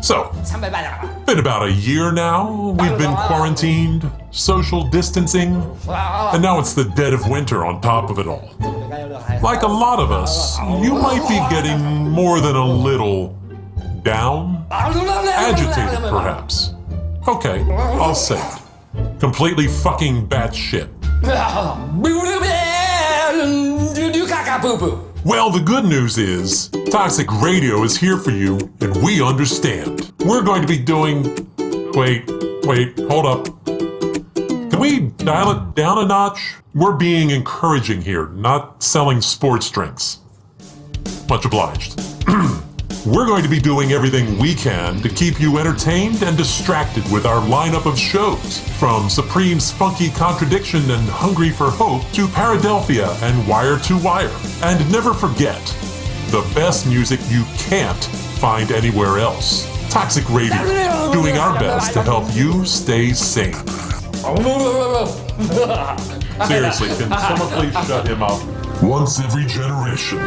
So, been about a year now, we've been quarantined, social distancing, and now it's the dead of winter on top of it all. Like a lot of us, you might be getting more than a little down, agitated perhaps. Okay, I'll say it. Completely fucking batshit. Well, the good news is, Toxic Radio is here for you, and we understand. We're going to be doing... Wait, hold up. Can we dial it down a notch? We're being encouraging here, not selling sports drinks. Much obliged. We're going to be doing everything we can to keep you entertained and distracted with our lineup of shows, from Supreme's Funky Contradiction and Hungry for Hope to Paradelphia and Wire to Wire. And never forget, the best music you can't find anywhere else. Toxic Radio, doing our best to help you stay sane. Seriously, can someone please shut him up? Once every generation,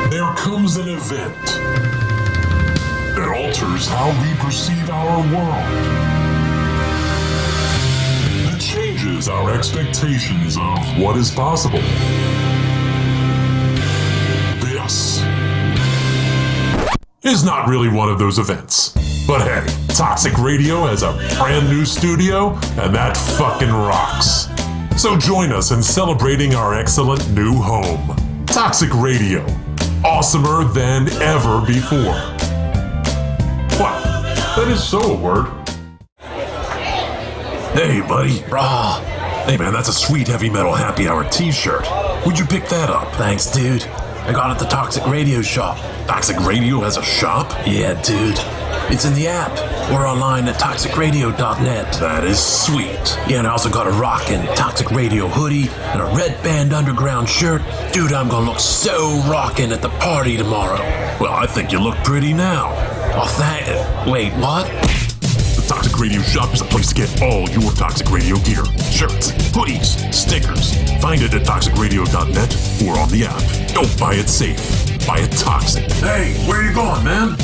there comes an event that alters how we perceive our world. That changes our expectations of what is possible. This is not really one of those events. But hey, Toxic Radio has a brand new studio, and that fucking rocks. So join us in celebrating our excellent new home. Toxic Radio. Awesomer than ever before. What? That is so a word. Hey, buddy. Rah. Hey, man, that's a sweet heavy metal happy hour t-shirt. Where'd you pick that up? Thanks, dude. I got it at the Toxic Radio shop. Toxic Radio has a shop? Yeah, dude. It's in the app or online at toxicradio.net. That is sweet. Yeah, and I also got a rockin' Toxic Radio hoodie and a Red Band Underground shirt. Dude, I'm gonna look so rockin' at the party tomorrow. Well, I think you look pretty now. Oh, Wait, what? The Toxic Radio shop is the place to get all your Toxic Radio gear. Shirts, hoodies, stickers. Find it at toxicradio.net or on the app. Don't buy it safe. Buy it toxic. Hey, where you going, man?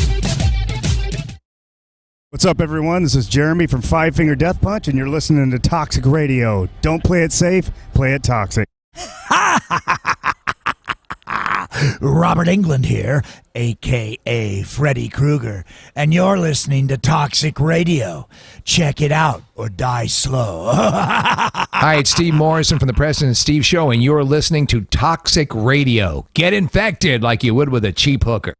What's up, everyone? This is Jeremy from Five Finger Death Punch, and you're listening to Toxic Radio. Don't play it safe, play it toxic. Robert Englund here, a.k.a. Freddy Krueger, and you're listening to Toxic Radio. Check it out or die slow. Hi, it's Steve Morrison from the Preston and Steve Show, and you're listening to Toxic Radio. Get infected like you would with a cheap hooker.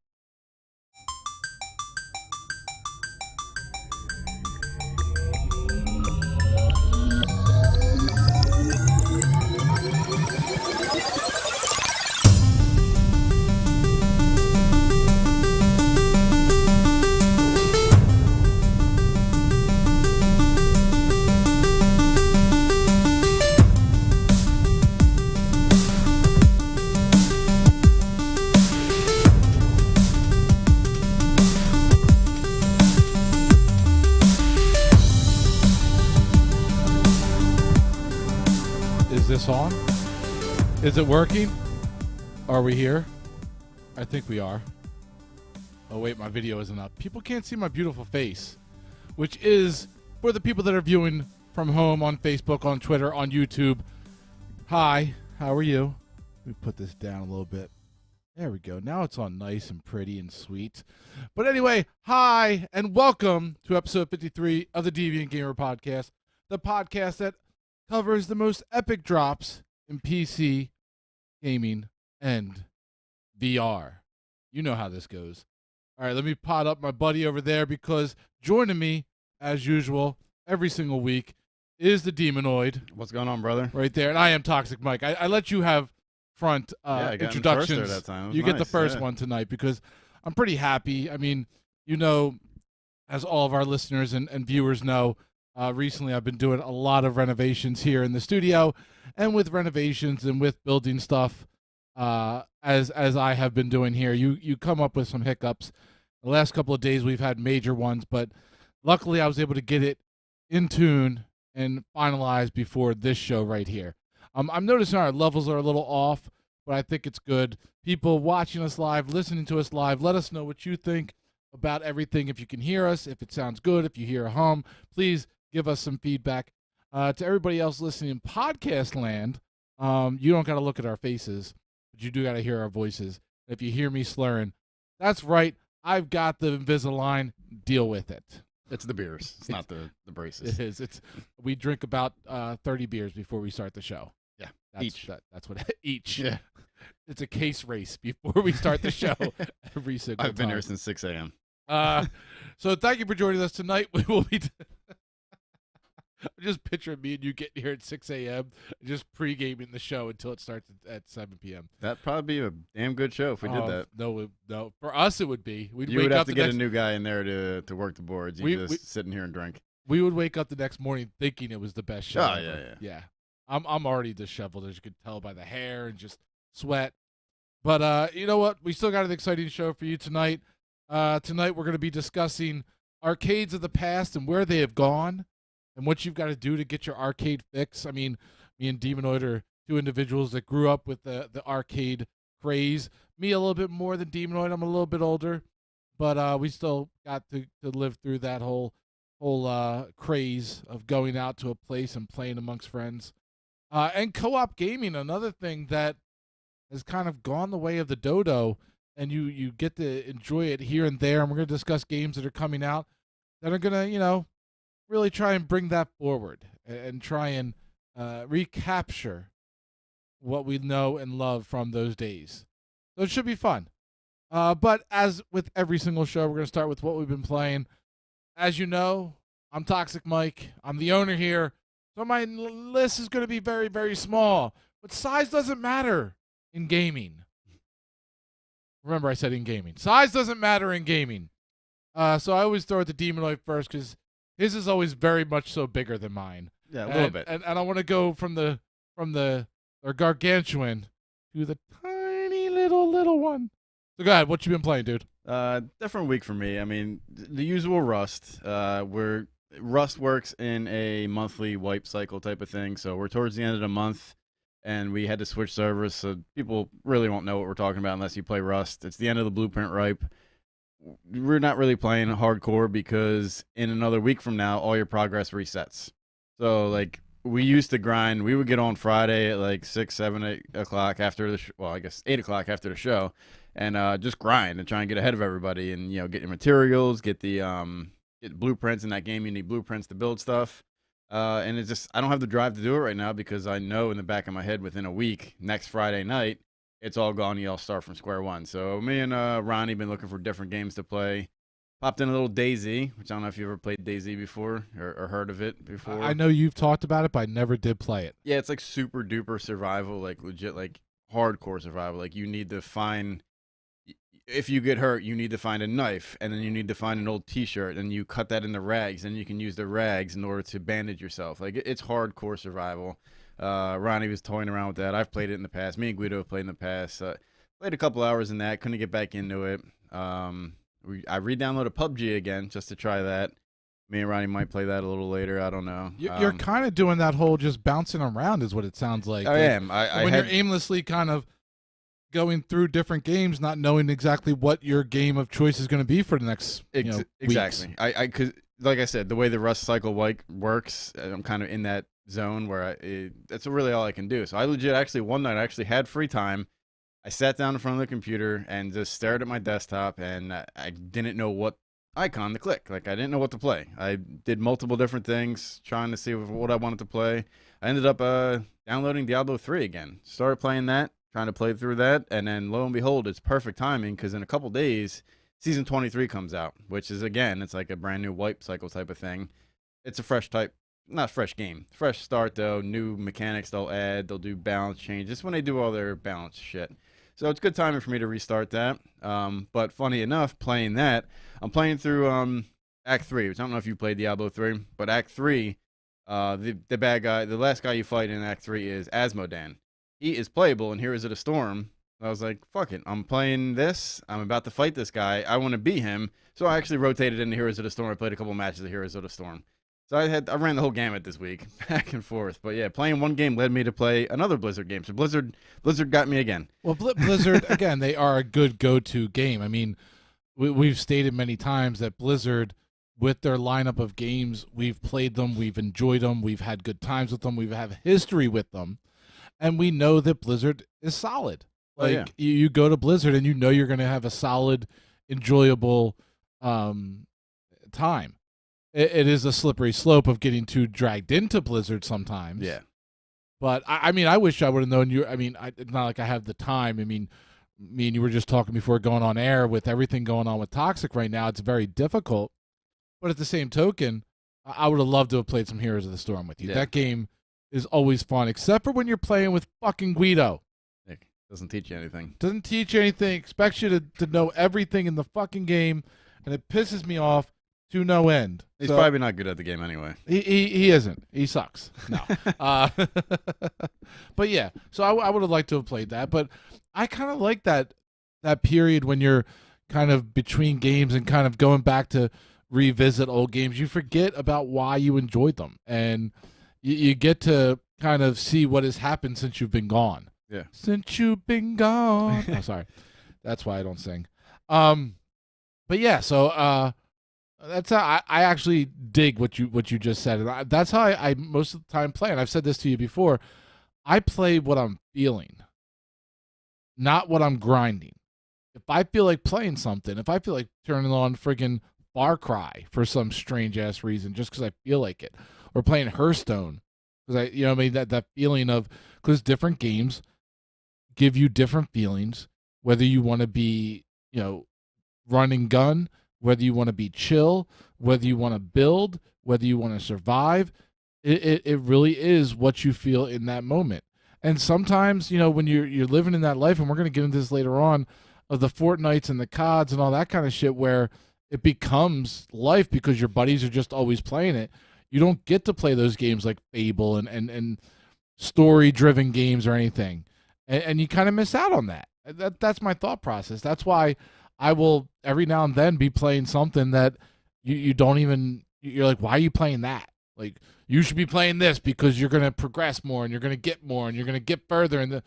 On? Is it working? Are we here? I think we are. Oh wait, my video isn't up. People can't see my beautiful face, which is for the people that are viewing from home on Facebook, on Twitter, on YouTube. Hi, how are you? Let me put this down a little bit. There we go. Now it's on nice and pretty and sweet. But anyway, hi and welcome to episode 53 of the Deviant Gamer Podcast, the podcast that covers the most epic drops in PC, gaming, and VR. You know how this goes. All right, let me pot up my buddy over there because joining me, as usual, every single week is the Demonoid. What's going on, brother? Right there. And I am Toxic Mike. I let you have front introductions. That time. You get the first one tonight because I'm pretty happy. I mean, you know, as all of our listeners and viewers know, recently I've been doing a lot of renovations here in the studio, and with renovations and with building stuff, as I have been doing here, you come up with some hiccups. The last couple of days we've had major ones, but luckily I was able to get it in tune and finalized before this show right here. I'm noticing our levels are a little off, but I think it's good. People watching us live, listening to us live, let us know what you think about everything. If you can hear us, if it sounds good, if you hear a hum, please give us some feedback. To everybody else listening in podcast land, you don't got to look at our faces, but you do got to hear our voices. If you hear me slurring, that's right. I've got the Invisalign. Deal with it. It's the beers. It's not the braces. It is. We drink about 30 beers before we start the show. Yeah, each. That's what each. Yeah. It's a case race before we start the show every single time. I've been here since 6 a.m. So thank you for joining us tonight. We will be. Just picturing me and you getting here at 6 a.m. just pre-gaming the show until it starts at 7 p.m. That'd probably be a damn good show if we did that. No. For us, it would be. You would have to get a new guy in there to work the boards. You just sit in here and drink. We would wake up the next morning thinking it was the best show. Oh, ever. Yeah. I'm already disheveled, as you can tell by the hair and just sweat. But you know what? We still got an exciting show for you tonight. Tonight we're going to be discussing arcades of the past and where they have gone and what you've got to do to get your arcade fix. I mean, me and Demonoid are two individuals that grew up with the arcade craze. Me a little bit more than Demonoid. I'm a little bit older, but we still got to live through that whole craze of going out to a place and playing amongst friends. And co-op gaming, another thing that has kind of gone the way of the dodo, and you get to enjoy it here and there. And we're going to discuss games that are coming out that are going to, really try and bring that forward and try and recapture what we know and love from those days. So it should be fun. But as with every single show, we're going to start with what we've been playing. As you know, I'm Toxic Mike. I'm the owner here. So my list is going to be very, very small. But size doesn't matter in gaming. Remember, I said in gaming. Size doesn't matter in gaming. So I always throw it to Demonoid first because his is always very much so bigger than mine. Yeah, a little bit. And I want to go from the gargantuan to the tiny little one. So go ahead. What you been playing, dude? Different week for me. I mean, the usual Rust. Rust works in a monthly wipe cycle type of thing. So we're towards the end of the month, and we had to switch servers. So people really won't know what we're talking about unless you play Rust. It's the end of the blueprint wipe. We're not really playing hardcore because in another week from now, all your progress resets. So, like, we used to grind. We would get on Friday at, like, 6, 7, 8 o'clock after the I guess 8 o'clock after the show, and just grind and try and get ahead of everybody and, get your materials, get blueprints. In that game, you need blueprints to build stuff. And it's just, I don't have the drive to do it right now because I know in the back of my head within a week, next Friday night, it's all gone. You all start from square one. So me and Ronnie been looking for different games to play. Popped in a little DayZ, which I don't know if you ever played DayZ before or heard of it before. I know you've talked about it, but I never did play it. Yeah, it's like super duper survival, like legit, like hardcore survival. Like you need to find, if you get hurt, you need to find a knife, and then you need to find an old T-shirt, and you cut that into rags, and you can use the rags in order to bandage yourself. Like it's hardcore survival. Ronnie was toying around with that. I've played it in the past. Me and Guido have played in the past. Played a couple hours in that. Couldn't get back into it. I re-downloaded PUBG again just to try that. Me and Ronnie might play that a little later. I don't know. You're kind of doing that whole just bouncing around is what it sounds like. I am. You're aimlessly kind of going through different games, not knowing exactly what your game of choice is going to be for the next exactly. Weeks. Cause like I said, the way the Rust cycle works, I'm kind of in that zone where that's really all I can do. So I legit actually one night I actually had free time. I sat down in front of the computer and just stared at my desktop, and I didn't know what icon to click. Like I didn't know what to play. I did multiple different things trying to see what I wanted to play. I ended up downloading Diablo 3 again. Started playing that, trying to play through that, and then lo and behold, it's perfect timing because in a couple days, Season 23 comes out, which is, again, it's like a brand new wipe cycle type of thing. It's a fresh not fresh game. Fresh start, though. New mechanics they'll add. They'll do balance changes when they do all their balance shit. So it's good timing for me to restart that. But funny enough, playing that, I'm playing through Act 3, which I don't know if you played Diablo 3, but Act 3, the bad guy, the last guy you fight in Act 3 is Asmodan. He is playable in Heroes of the Storm. I was like, fuck it. I'm playing this. I'm about to fight this guy. I want to beat him. So I actually rotated into Heroes of the Storm. I played a couple matches of Heroes of the Storm. So I ran the whole gamut this week, back and forth. But yeah, playing one game led me to play another Blizzard game. So Blizzard got me again. Well, Blizzard, again, they are a good go-to game. I mean, we've stated many times that Blizzard, with their lineup of games, we've played them, we've enjoyed them, we've had good times with them, we have history with them, and we know that Blizzard is solid. Like you go to Blizzard and you know you're going to have a solid, enjoyable time. It is a slippery slope of getting too dragged into Blizzard sometimes. Yeah. But I mean, I wish I would have known you. I mean, it's not like I have the time. I mean, me and you were just talking before going on air. With everything going on with Toxic right now, it's very difficult. But at the same token, I would have loved to have played some Heroes of the Storm with you. Yeah. That game is always fun, except for when you're playing with fucking Guido. Nick, doesn't teach you anything. Doesn't teach you anything. Expects you to know everything in the fucking game, and it pisses me off to no end. He's So- probably not good at the game anyway. He isn't. He sucks. No. But yeah, so I would have liked to have played that. But I kind of like that period when you're kind of between games and kind of going back to revisit old games. You forget about why you enjoyed them, and you get to kind of see what has happened since you've been gone. Yeah. Since you've been gone. Oh, sorry. That's why I don't sing. But yeah, so that's how I actually dig what you just said, and that's how I most of the time play. And I've said this to you before. I play what I'm feeling, not what I'm grinding. If I feel like playing something, if I feel like turning on friggin' Far Cry for some strange ass reason, just because I feel like it, or playing Hearthstone, because I mean that feeling of, because different games give you different feelings, whether you want to be run and gun, whether you want to be chill, whether you want to build, whether you want to survive. It really is what you feel in that moment. And sometimes, when you're living in that life, and we're going to get into this later on, of the Fortnites and the CODs and all that kind of shit, where it becomes life because your buddies are just always playing it. You don't get to play those games like Fable and story-driven games or anything. And you kind of miss out on that. That's my thought process. That's why I will every now and then be playing something that you don't even, you're like, why are you playing that? Like, you should be playing this because you're going to progress more and you're going to get more and you're going to get further. And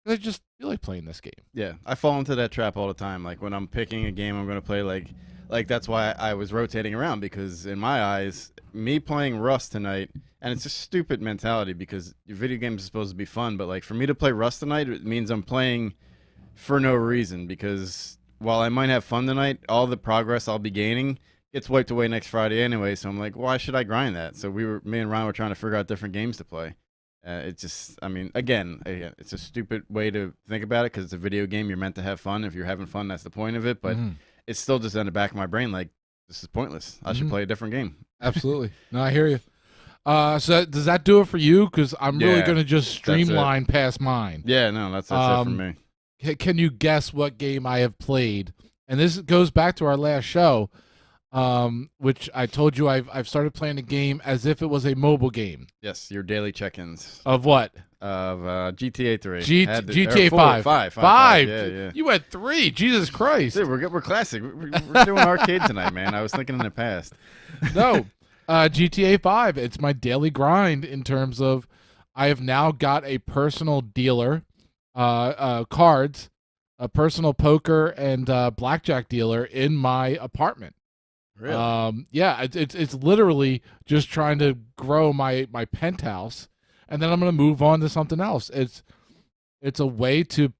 I just feel like playing this game. Yeah, I fall into that trap all the time. Like when I'm picking a game I'm going to play, like that's why I was rotating around, because in my eyes, me playing Rust tonight, and it's a stupid mentality because your video games are supposed to be fun, but like for me to play Rust tonight, it means I'm playing for no reason, because while I might have fun tonight, all the progress I'll be gaining gets wiped away next Friday anyway. So I'm like, why should I grind that? So me and Ryan were trying to figure out different games to play. It's just, I mean, again, it's a stupid way to think about it because it's a video game. You're meant to have fun. If you're having fun, that's the point of it. But it's still just in the back of my brain, like, this is pointless. I should play a different game. Absolutely. No, I hear you. So does that do it for you? Because I'm really Yeah, going to just streamline past mine. Yeah, no, that's it for me. Can you guess what game I have played? And this goes back to our last show, which I told you I've started playing a game as if it was a mobile game. Yes, your daily check-ins. Of what? Of GTA 3. GTA 5. 5. Yeah. You had 3. Jesus Christ. Dude, we're classic. We're doing arcade tonight, man. I was thinking in the past. No. GTA 5. It's my daily grind in terms of I have now got a personal dealer, cards, a personal poker and blackjack dealer in my apartment. Really? Yeah, it's literally just trying to grow my penthouse, and then I'm going to move on to something else. It's a way to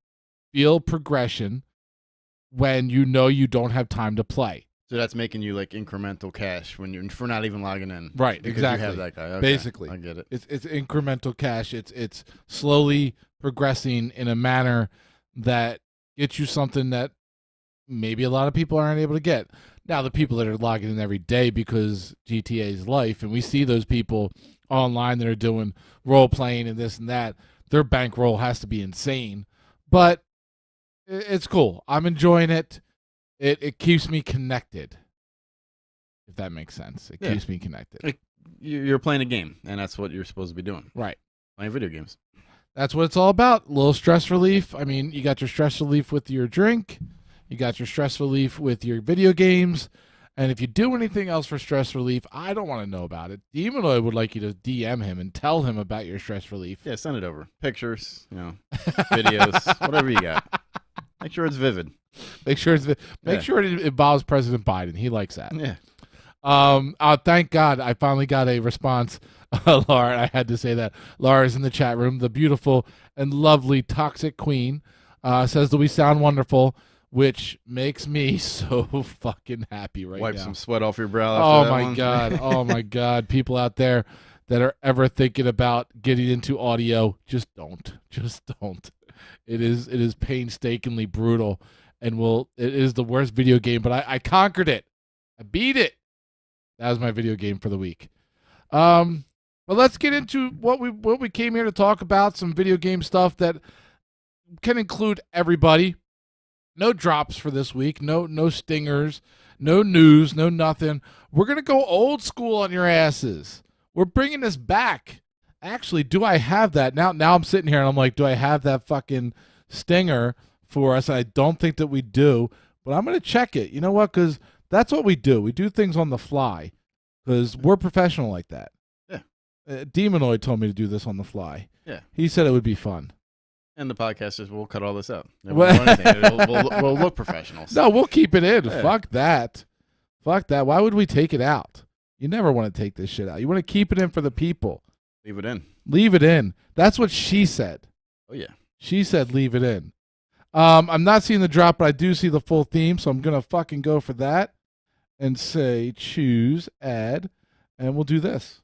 feel progression when you know you don't have time to play. So that's making you like incremental cash for not even logging in. Right, because exactly. You have that guy. Okay, Basically, I get it. It's incremental cash. It's slowly progressing in a manner that gets you something that maybe a lot of people aren't able to get. Now, the people that are logging in every day because GTA is life, and we see those people online that are doing role playing and this and that, their bankroll has to be insane. But it's cool. I'm enjoying it. It keeps me connected, if that makes sense. It keeps me connected. You're playing a game, and that's what you're supposed to be doing. Right. Playing video games. That's what it's all about. A little stress relief. I mean, you got your stress relief with your drink. You got your stress relief with your video games. And if you do anything else for stress relief, I don't want to know about it. Demonoid would like you to DM him and tell him about your stress relief. Yeah, send it over. Pictures, videos, whatever you got. Make sure it's vivid. Make sure it involves President Biden. He likes that. Yeah. Thank God I finally got a response. Laura, I had to say that. Laura's in the chat room. The beautiful and lovely Toxic Queen says that we sound wonderful, which makes me so fucking happy right now. Wipe some sweat off your brow. Oh After that my one. God. Oh my God. People out there that are ever thinking about getting into audio, just don't. Just don't. It is painstakingly brutal, and it is the worst video game, but I conquered it. I beat it. That was my video game for the week. But let's get into what we came here to talk about, some video game stuff that can include everybody. No drops for this week, no stingers, no news, no nothing. We're going to go old school on your asses. We're bringing this back. Actually, do I have that? Now I'm sitting here and I'm like, do I have that fucking stinger for us? I don't think that we do, but I'm going to check it. You know what? Because that's what we do. We do things on the fly because we're professional like that. Yeah. Demonoid told me to do this on the fly. Yeah. He said it would be fun. And the podcasters will cut all this out. We'll look professional. No, we'll keep it in. Yeah. Fuck that. Fuck that. Why would we take it out? You never want to take this shit out. You want to keep it in for the people. Leave it in. Leave it in. That's what she said. Oh, yeah. She said leave it in. I'm not seeing the drop, but I do see the full theme, so I'm going to fucking go for that and say choose, add, and we'll do this.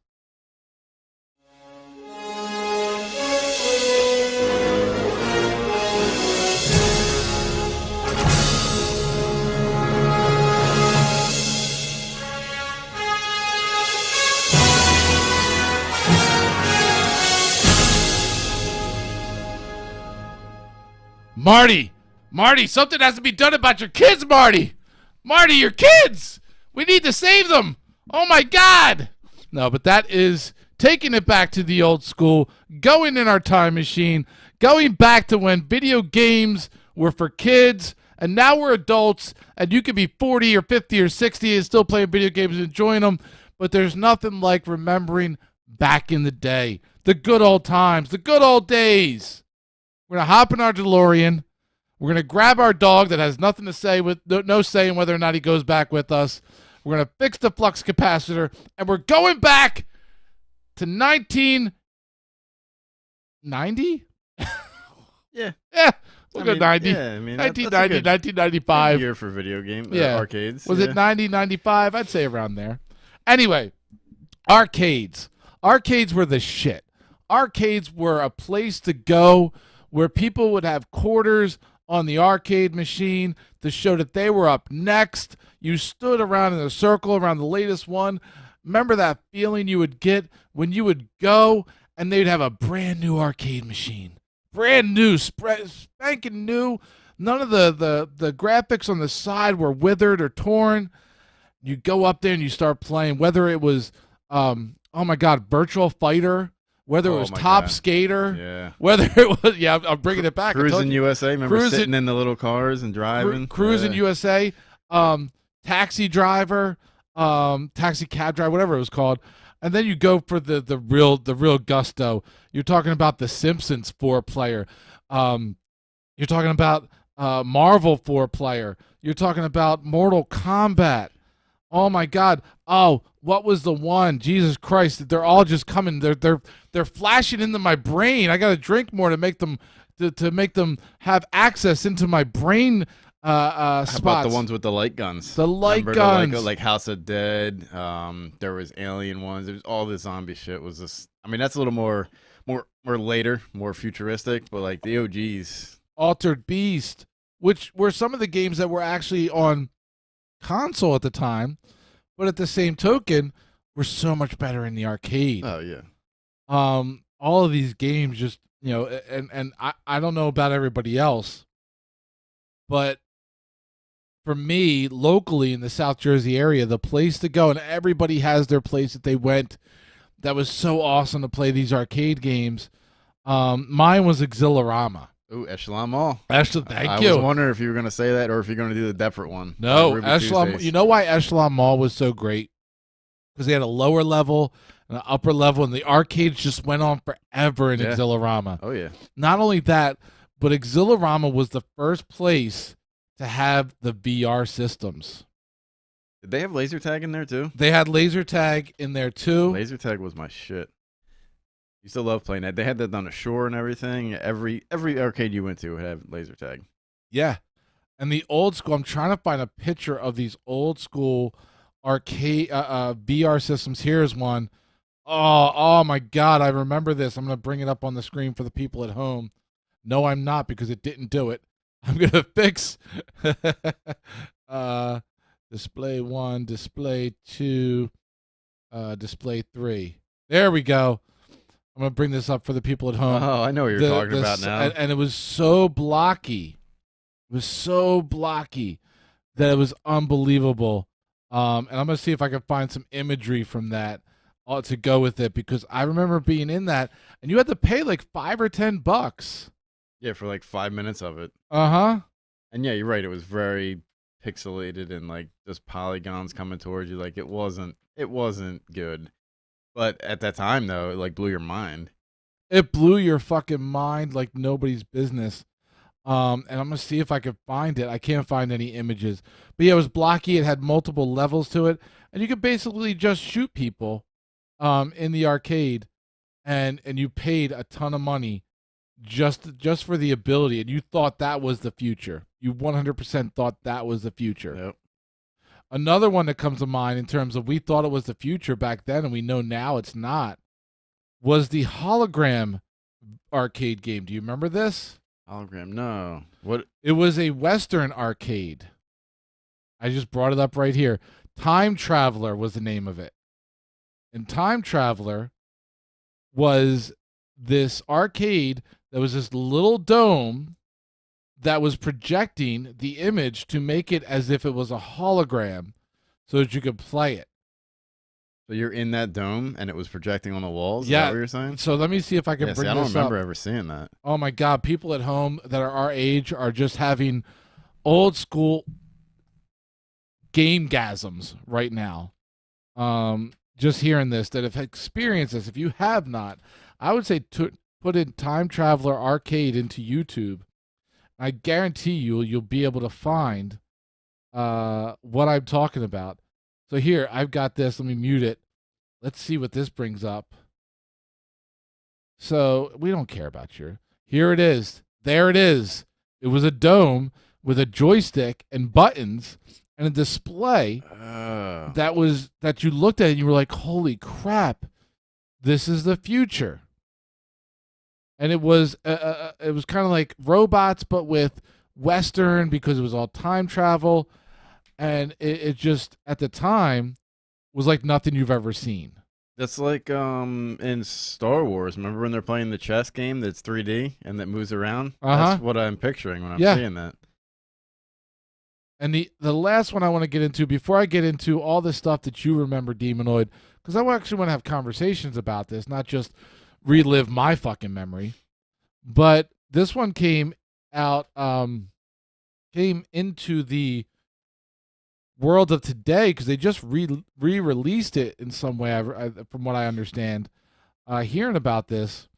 Marty, something has to be done about your kids, Marty, your kids. We need to save them. Oh my God. No, but that is taking it back to the old school, going in our time machine, going back to when video games were for kids, and now we're adults, and you could be 40 or 50 or 60 and still playing video games and enjoying them, but there's nothing like remembering back in the day, the good old times, the good old days. We're going to hop in our DeLorean. We're going to grab our dog that has nothing to say, with no say in whether or not he goes back with us. We're going to fix the flux capacitor, and we're going back to 1990? Yeah. Yeah, we'll go 90. Yeah, I mean, 1990, 1995. year for video game arcades. Was it 90, 95? I'd say around there. Anyway, arcades. Arcades were the shit. Arcades were a place to go where people would have quarters on the arcade machine to show that they were up next. You stood around in a circle around the latest one. Remember that feeling you would get when you would go and they'd have a brand new arcade machine. Brand new, spanking new. None of the graphics on the side were withered or torn. You go up there and you start playing, whether it was, oh my God, Virtual Fighter, whether it was Top Skater, whether it was, I'm bringing it back. Cruising USA, remember sitting in the little cars and driving? Cruising USA, Taxi Driver, Taxi Cab Driver, whatever it was called. And then you go for the real gusto. You're talking about the Simpsons 4-player. You're talking about Marvel 4-player. You're talking about Mortal Kombat. Oh my God. Oh, what was the one? Jesus Christ. They're all just coming. They're flashing into my brain. I got to drink more to make them to make them have access into my brain spots. How about the ones with the light guns? The light guns. Like House of Dead. There was alien ones. There was all this zombie shit was just, I mean, that's a little more later, more futuristic, but like the OGs. Altered Beast, which were some of the games that were actually on console at the time, but at the same token were so much better in the arcade. Oh yeah. All of these games just, and I don't know about everybody else, but for me, locally in the South Jersey area, the place to go, and everybody has their place that they went that was so awesome to play these arcade games. Mine was Exhilarama. Ooh, Echelon Mall. Thank you. I was wondering if you were going to say that or if you're going to do the Deptford one. No, Echelon. You know why Echelon Mall was so great? Because they had a lower level and an upper level, and the arcades just went on forever in Exhilarama. Oh, yeah. Not only that, but Exhilarama was the first place to have the VR systems. Did they have laser tag in there too? They had laser tag in there too. Laser tag was my shit. Used to love playing that. They had that on the shore and everything. Every arcade you went to would have laser tag. Yeah. And the old school, I'm trying to find a picture of these old school arcade VR systems. Here's one. Oh my God, I remember this. I'm going to bring it up on the screen for the people at home. No, I'm not, because it didn't do it. I'm going to fix display 1, display 2, display 3. There we go. I'm going to bring this up for the people at home. Oh, I know what you're talking about now. And it was so blocky. It was so blocky that it was unbelievable. And I'm going to see if I can find some imagery from that to go with it, because I remember being in that, and you had to pay like $5 or $10. Yeah, for like 5 minutes of it. Uh-huh. And yeah, you're right. It was very pixelated and like just polygons coming towards you. Like it wasn't good. But at that time though, it like blew your mind. It blew your fucking mind like nobody's business. And I'm gonna see if I can find it. I can't find any images. But yeah, it was blocky. It had multiple levels to it, and you could basically just shoot people in the arcade, and you paid a ton of money just for the ability, and you thought that was the future. You 100% thought that was the future. Yep. Another one that comes to mind in terms of we thought it was the future back then, and we know now it's not, was the hologram arcade game. Do you remember this? Hologram? No. What? It was a Western arcade. I just brought it up right here. Time Traveler was the name of it. And Time Traveler was this arcade that was this little dome that was projecting the image to make it as if it was a hologram so that you could play it. So you're in that dome and it was projecting on the walls? Yeah. Is that what you're saying? So let me see if I can bring this up. I don't remember ever seeing that. Oh my God. People at home that are our age are just having old school game-gasms right now. Just hearing this, that have experienced this. If you have not, I would say put in Time Traveler Arcade into YouTube. I guarantee you'll be able to find what I'm talking about. So here, I've got this. Let me mute it. Let's see what this brings up. So we don't care about your. Here it is. There it is. It was a dome with a joystick and buttons and a display that you looked at and you were like, holy crap, this is the future. And it was kind of like robots, but with Western, because it was all time travel. And it just, at the time, was like nothing you've ever seen. That's like in Star Wars. Remember when they're playing the chess game that's 3D and that moves around? That's what I'm picturing when I'm seeing that. And the last one I want to get into, before I get into all the stuff that you remember, Demonoid, because I actually want to have conversations about this, not just relive my fucking memory. But this one came out, came into the world of today because they just re-released it in some way, from what I understand, hearing about this,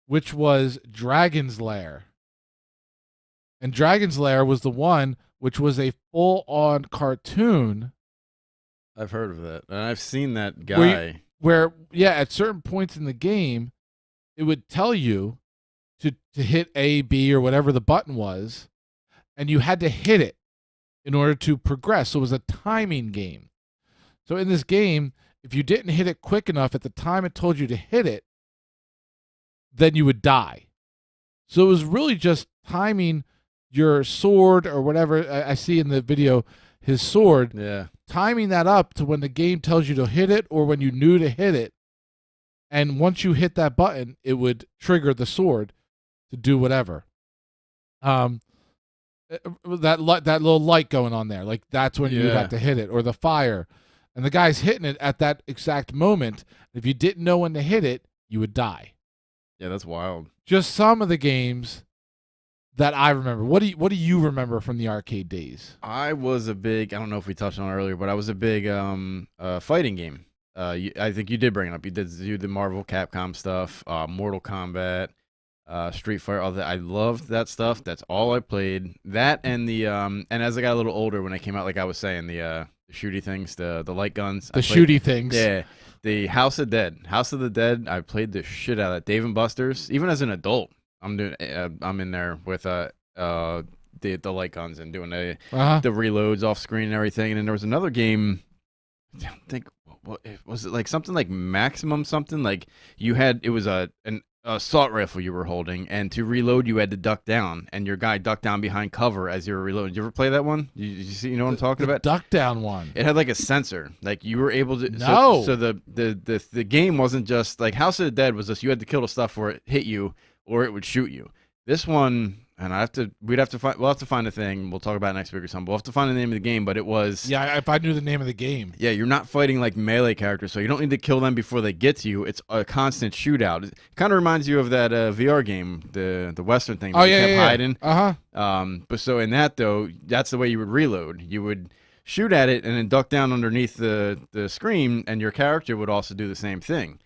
which was Dragon's Lair. And Dragon's Lair was the one which was a full-on cartoon. I've heard of that. And I've seen that guy. Where at certain points in the game, it would tell you to hit A, B, or whatever the button was, and you had to hit it in order to progress. So it was a timing game. So in this game, if you didn't hit it quick enough at the time it told you to hit it, then you would die. So it was really just timing your sword or whatever. I see in the video his sword. Yeah. Timing that up to when the game tells you to hit it or when you knew to hit it. And once you hit that button, it would trigger the sword to do whatever. That little light going on there, like that's when you have to hit it, or the fire, and the guy's hitting it at that exact moment. If you didn't know when to hit it, you would die. Yeah, that's wild. Just some of the games that I remember. What do you remember from the arcade days? I was a big, I don't know if we touched on it earlier, but I was a big fighting game. I think you did bring it up. You did do the Marvel Capcom stuff, Mortal Kombat, Street Fighter, all that. I loved that stuff. That's all I played. That and the and as I got a little older, when they came out, like I was saying, the shooty things, the light guns, shooty things. Yeah, the House of the Dead. I played the shit out of that. Dave and Buster's. Even as an adult, I'm in there with the light guns and doing the reloads off screen and everything. And then there was another game. I think what was it, like something like Maximum something, like you had, it was an assault rifle you were holding, and to reload you had to duck down, and your guy ducked down behind cover as you were reloading. Did you ever play that one? You see, you know what I'm talking about? Duck down one. It had like a sensor, like you were able to. No. So the game wasn't just like House of the Dead was just you had to kill the stuff where it hit you or it would shoot you. This one. And we'll have to find a thing. We'll talk about it next week or something. We'll have to find the name of the game, but it was... Yeah, if I knew the name of the game. Yeah, you're not fighting like melee characters, so you don't need to kill them before they get to you. It's a constant shootout. It kind of reminds you of that VR game, the Western thing that you kept hiding. But so in that, though, that's the way you would reload. You would shoot at it and then duck down underneath the screen, and your character would also do the same thing.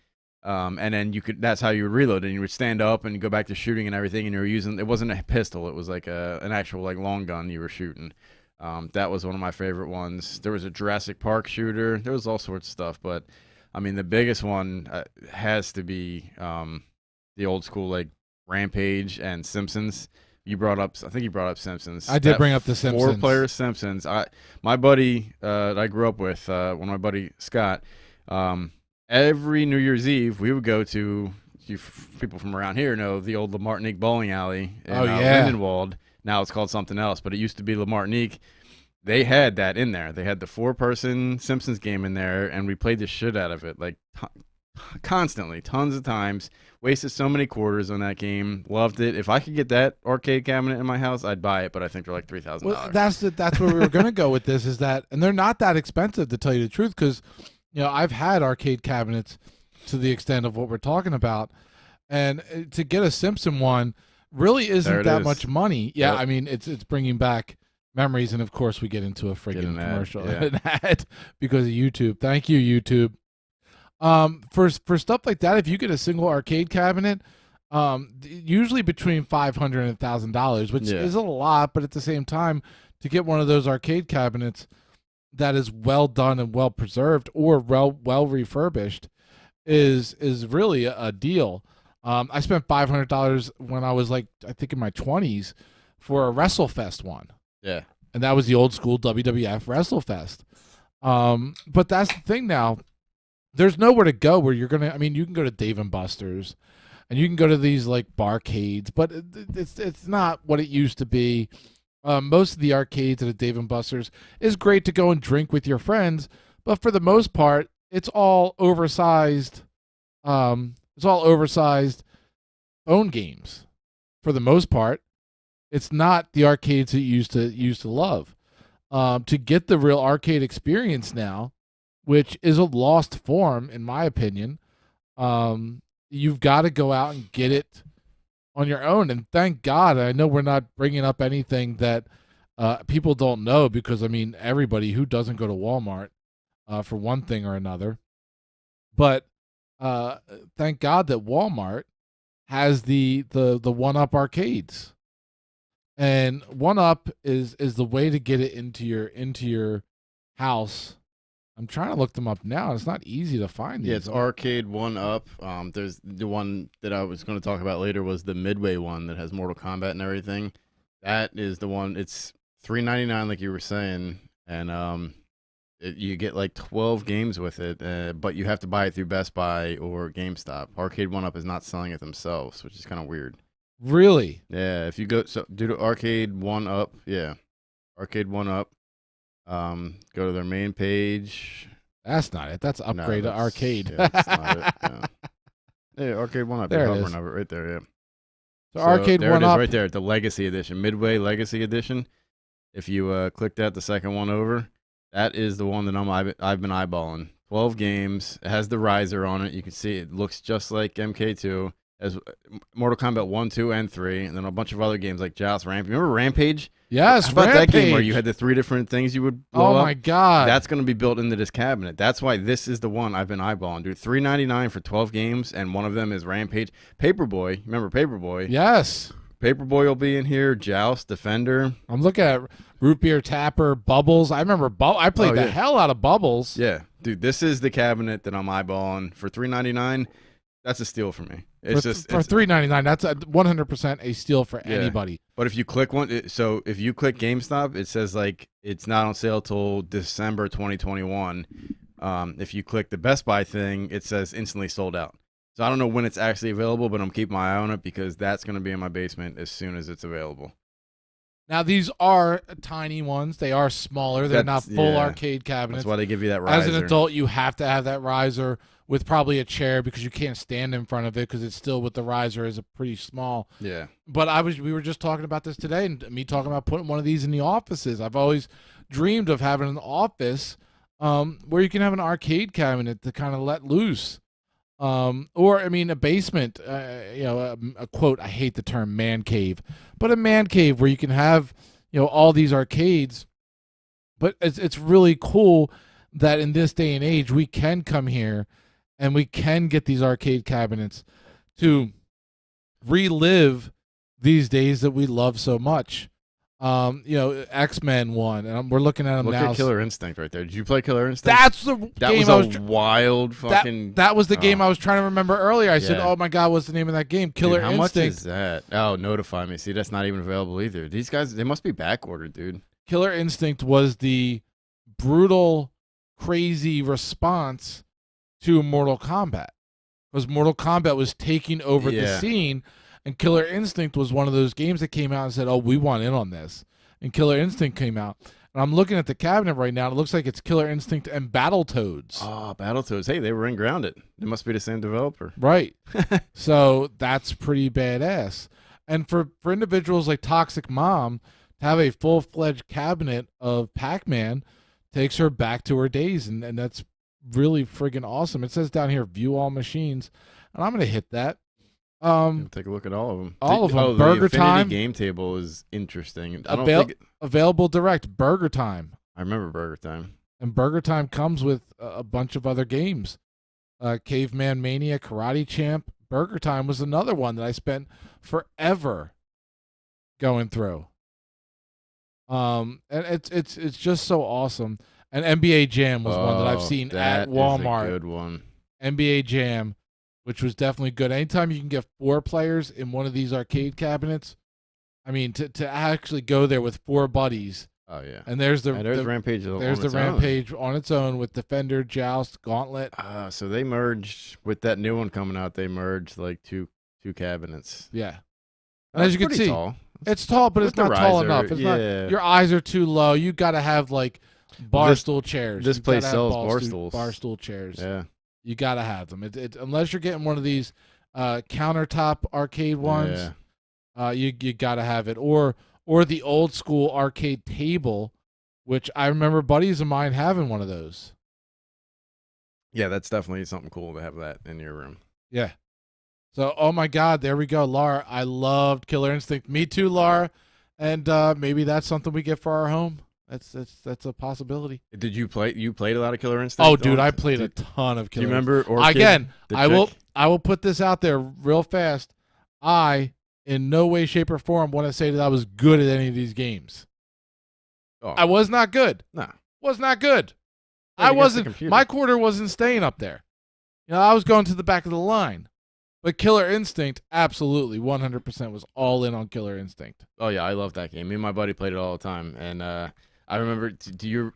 And then that's how you would reload, and you would stand up and go back to shooting and everything, and you were using, it wasn't a pistol, it was like an actual like long gun you were shooting. That was one of my favorite ones. There was a Jurassic Park shooter. There was all sorts of stuff, but I mean the biggest one has to be the old school like Rampage and Simpsons. I think you brought up Simpsons. I did bring up the Simpsons. 4-player Simpsons. My buddy that I grew up with, one of my buddy Scott, every New Year's Eve, we would go to, people from around here know, the old La Martinique bowling alley in Lindenwald. Now it's called something else, but it used to be La Martinique. They had that in there. They had the 4-person Simpsons game in there, and we played the shit out of it, like constantly, tons of times. Wasted so many quarters on that game. Loved it. If I could get that arcade cabinet in my house, I'd buy it, but I think they're like $3,000. Well, that's where we were going to go with this, is that, and they're not that expensive, to tell you the truth, because... You know, I've had arcade cabinets to the extent of what we're talking about, and to get a Simpson one really isn't that much money. Yeah, yep. I mean, it's bringing back memories, and of course we get into a freaking commercial an ad because of YouTube. Thank you, YouTube. For stuff like that, if you get a single arcade cabinet, usually between $500 and $1,000, which is a lot, but at the same time, to get one of those arcade cabinets that is well done and well preserved or well refurbished is really a deal. I spent $500 when I was like, I think in my 20s for a WrestleFest one. Yeah. And that was the old school WWF WrestleFest. But that's the thing now. There's nowhere to go where you're going to, I mean, you can go to Dave and Buster's and you can go to these like barcades, but it's not what it used to be. Most of the arcades at a Dave & Buster's is great to go and drink with your friends, but for the most part, it's all oversized. Phone games. For the most part, it's not the arcades that you used to love. To get the real arcade experience now, which is a lost form in my opinion, you've got to go out and get it on your own. And thank God, I know we're not bringing up anything that people don't know, because I mean, everybody who doesn't go to Walmart for one thing or another, but thank God that Walmart has the 1-Up arcades, and 1-Up is the way to get it into your house. I'm trying to look them up now. It's not easy to find these. Yeah, it's Arcade 1-Up. There's the one that I was going to talk about later was the Midway one that has Mortal Kombat and everything. That is the one. It's $3.99, like you were saying, and you get like 12 games with it, but you have to buy it through Best Buy or GameStop. Arcade 1-Up is not selling it themselves, which is kind of weird. Really? Yeah. If you go do the Arcade 1-Up, Arcade 1-Up. Go to their main page. That's not it. That's Upgrade to Arcade. Yeah, that's not it. Yeah, Arcade 1-Up. There it is. Right there, yeah. So Arcade 1-Up. There it is right there, the Legacy Edition. Midway Legacy Edition. If you click that, the second one over, that is the one that I've been eyeballing. 12 games. It has the riser on it. You can see it looks just like MK2. As Mortal Kombat 1, 2, and 3, and then a bunch of other games like Joust, Rampage. Remember Rampage? Yes, How about that game where Rampage. you had the 3 different things you would blow Oh up? my God. That's going to be built into this cabinet. That's why this is the one I've been eyeballing, dude. $3.99 for 12 games, and one of them is Rampage. Paperboy, remember Paperboy? Yes. Paperboy will be in here. Joust, Defender. I'm looking at Root Beer Tapper, Bubbles. I remember I played the hell out of Bubbles. Yeah, dude, this is the cabinet that I'm eyeballing for $3.99. That's a steal for me. It's for just $3.99. That's 100% a steal for anybody. But if you click so if you click GameStop, it says like it's not on sale till December 2021. If you click the Best Buy thing, it says instantly sold out. So I don't know when it's actually available, but I'm keeping my eye on it because that's going to be in my basement as soon as it's available. Now these are tiny ones. They are smaller. They're not full arcade cabinets. That's why they give you that riser. As an adult, you have to have that riser with probably a chair because you can't stand in front of it because it's still with the riser is a pretty small. Yeah. But we were just talking about this today, and me talking about putting one of these in the offices. I've always dreamed of having an office where you can have an arcade cabinet to kind of let loose. Or I mean a basement, a quote, I hate the term man cave, but a man cave where you can have, all these arcades. But it's really cool that in this day and age we can come here and we can get these arcade cabinets to relive these days that we love so much. X-Men one, and we're looking at them now. Look at Killer Instinct right there. Did you play Killer Instinct? That's the game I was wild fucking. That was the game I was trying to remember earlier. I said, Yeah. "Oh my God, what's the name of that game?" Killer Dude, how Instinct. much is that? Oh, Notify Me. See, that's not even available either. These guys, they must be back ordered, dude. Killer Instinct was the brutal, crazy response to Mortal Kombat, because Mortal Kombat was taking over the scene. And Killer Instinct was one of those games that came out and said, "Oh, we want in on this." And Killer Instinct came out. And I'm looking at the cabinet right now. And it looks like it's Killer Instinct and Battletoads. Oh, Battletoads. Hey, they were in Grounded. It must be the same developer. Right. So that's pretty badass. And for individuals like Toxic Mom, to have a full-fledged cabinet of Pac-Man takes her back to her days. And that's really friggin' awesome. It says down here, view all machines. And I'm going to hit that. Take a look at all of them. All of them. Oh, Burger the Infinity Time game table is interesting. I don't think available direct. Burger Time. I remember Burger Time. And Burger Time comes with a bunch of other games. Caveman Mania, Karate Champ. Burger Time was another one that I spent forever going through. And it's just so awesome. And NBA Jam was one that I've seen at Walmart. Is a good one. NBA Jam, which was definitely good. Anytime you can get 4 players in one of these arcade cabinets, I mean, to actually go there with 4 buddies. Oh yeah. And there's Rampage. There's the Rampage on its own with Defender, Joust, Gauntlet. So they merged with that new one coming out. They merged like two cabinets. Yeah. And as you can see, tall. it's tall, but it's not tall enough. It's not. Your eyes are too low. You got to have like bar stool chairs. This place sells bar stools. Bar stool chairs. Yeah. You got to have them. Unless you're getting one of these countertop arcade ones, you got to have it. Or the old school arcade table, which I remember buddies of mine having one of those. Yeah, that's definitely something cool to have that in your room. Yeah. So, oh my God, there we go, Laura. I loved Killer Instinct. Me too, Laura. And maybe that's something we get for our home. That's a possibility. Did you play? You played a lot of Killer Instinct? Oh, dude, I played a ton of Killer. Do you remember? Orchid, again, I will put this out there real fast. I, in no way, shape, or form, want to say that I was good at any of these games. Oh. I was not good. Nah, was not good. Played I wasn't. My quarter wasn't staying up there. I was going to the back of the line. But Killer Instinct, absolutely, 100% was all in on Killer Instinct. Oh yeah, I love that game. Me and my buddy played it all the time, and I remember.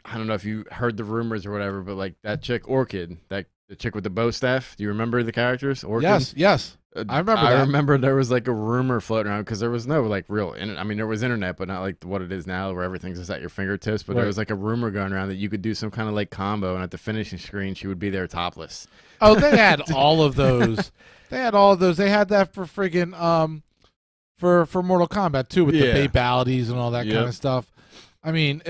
I don't know if you heard the rumors or whatever, but like that chick Orchid, the chick with the bow staff. Do you remember the characters? Orchid? Yes. I remember. I remember there was like a rumor floating around because there was no like real internet. I mean, there was internet, but not like what it is now, where everything's just at your fingertips. But there was like a rumor going around that you could do some kind of like combo, and at the finishing screen, she would be there topless. Oh, they had all of those. They had all of those. They had that for friggin' for Mortal Kombat too, with the fatalities and all that kind of stuff. I mean,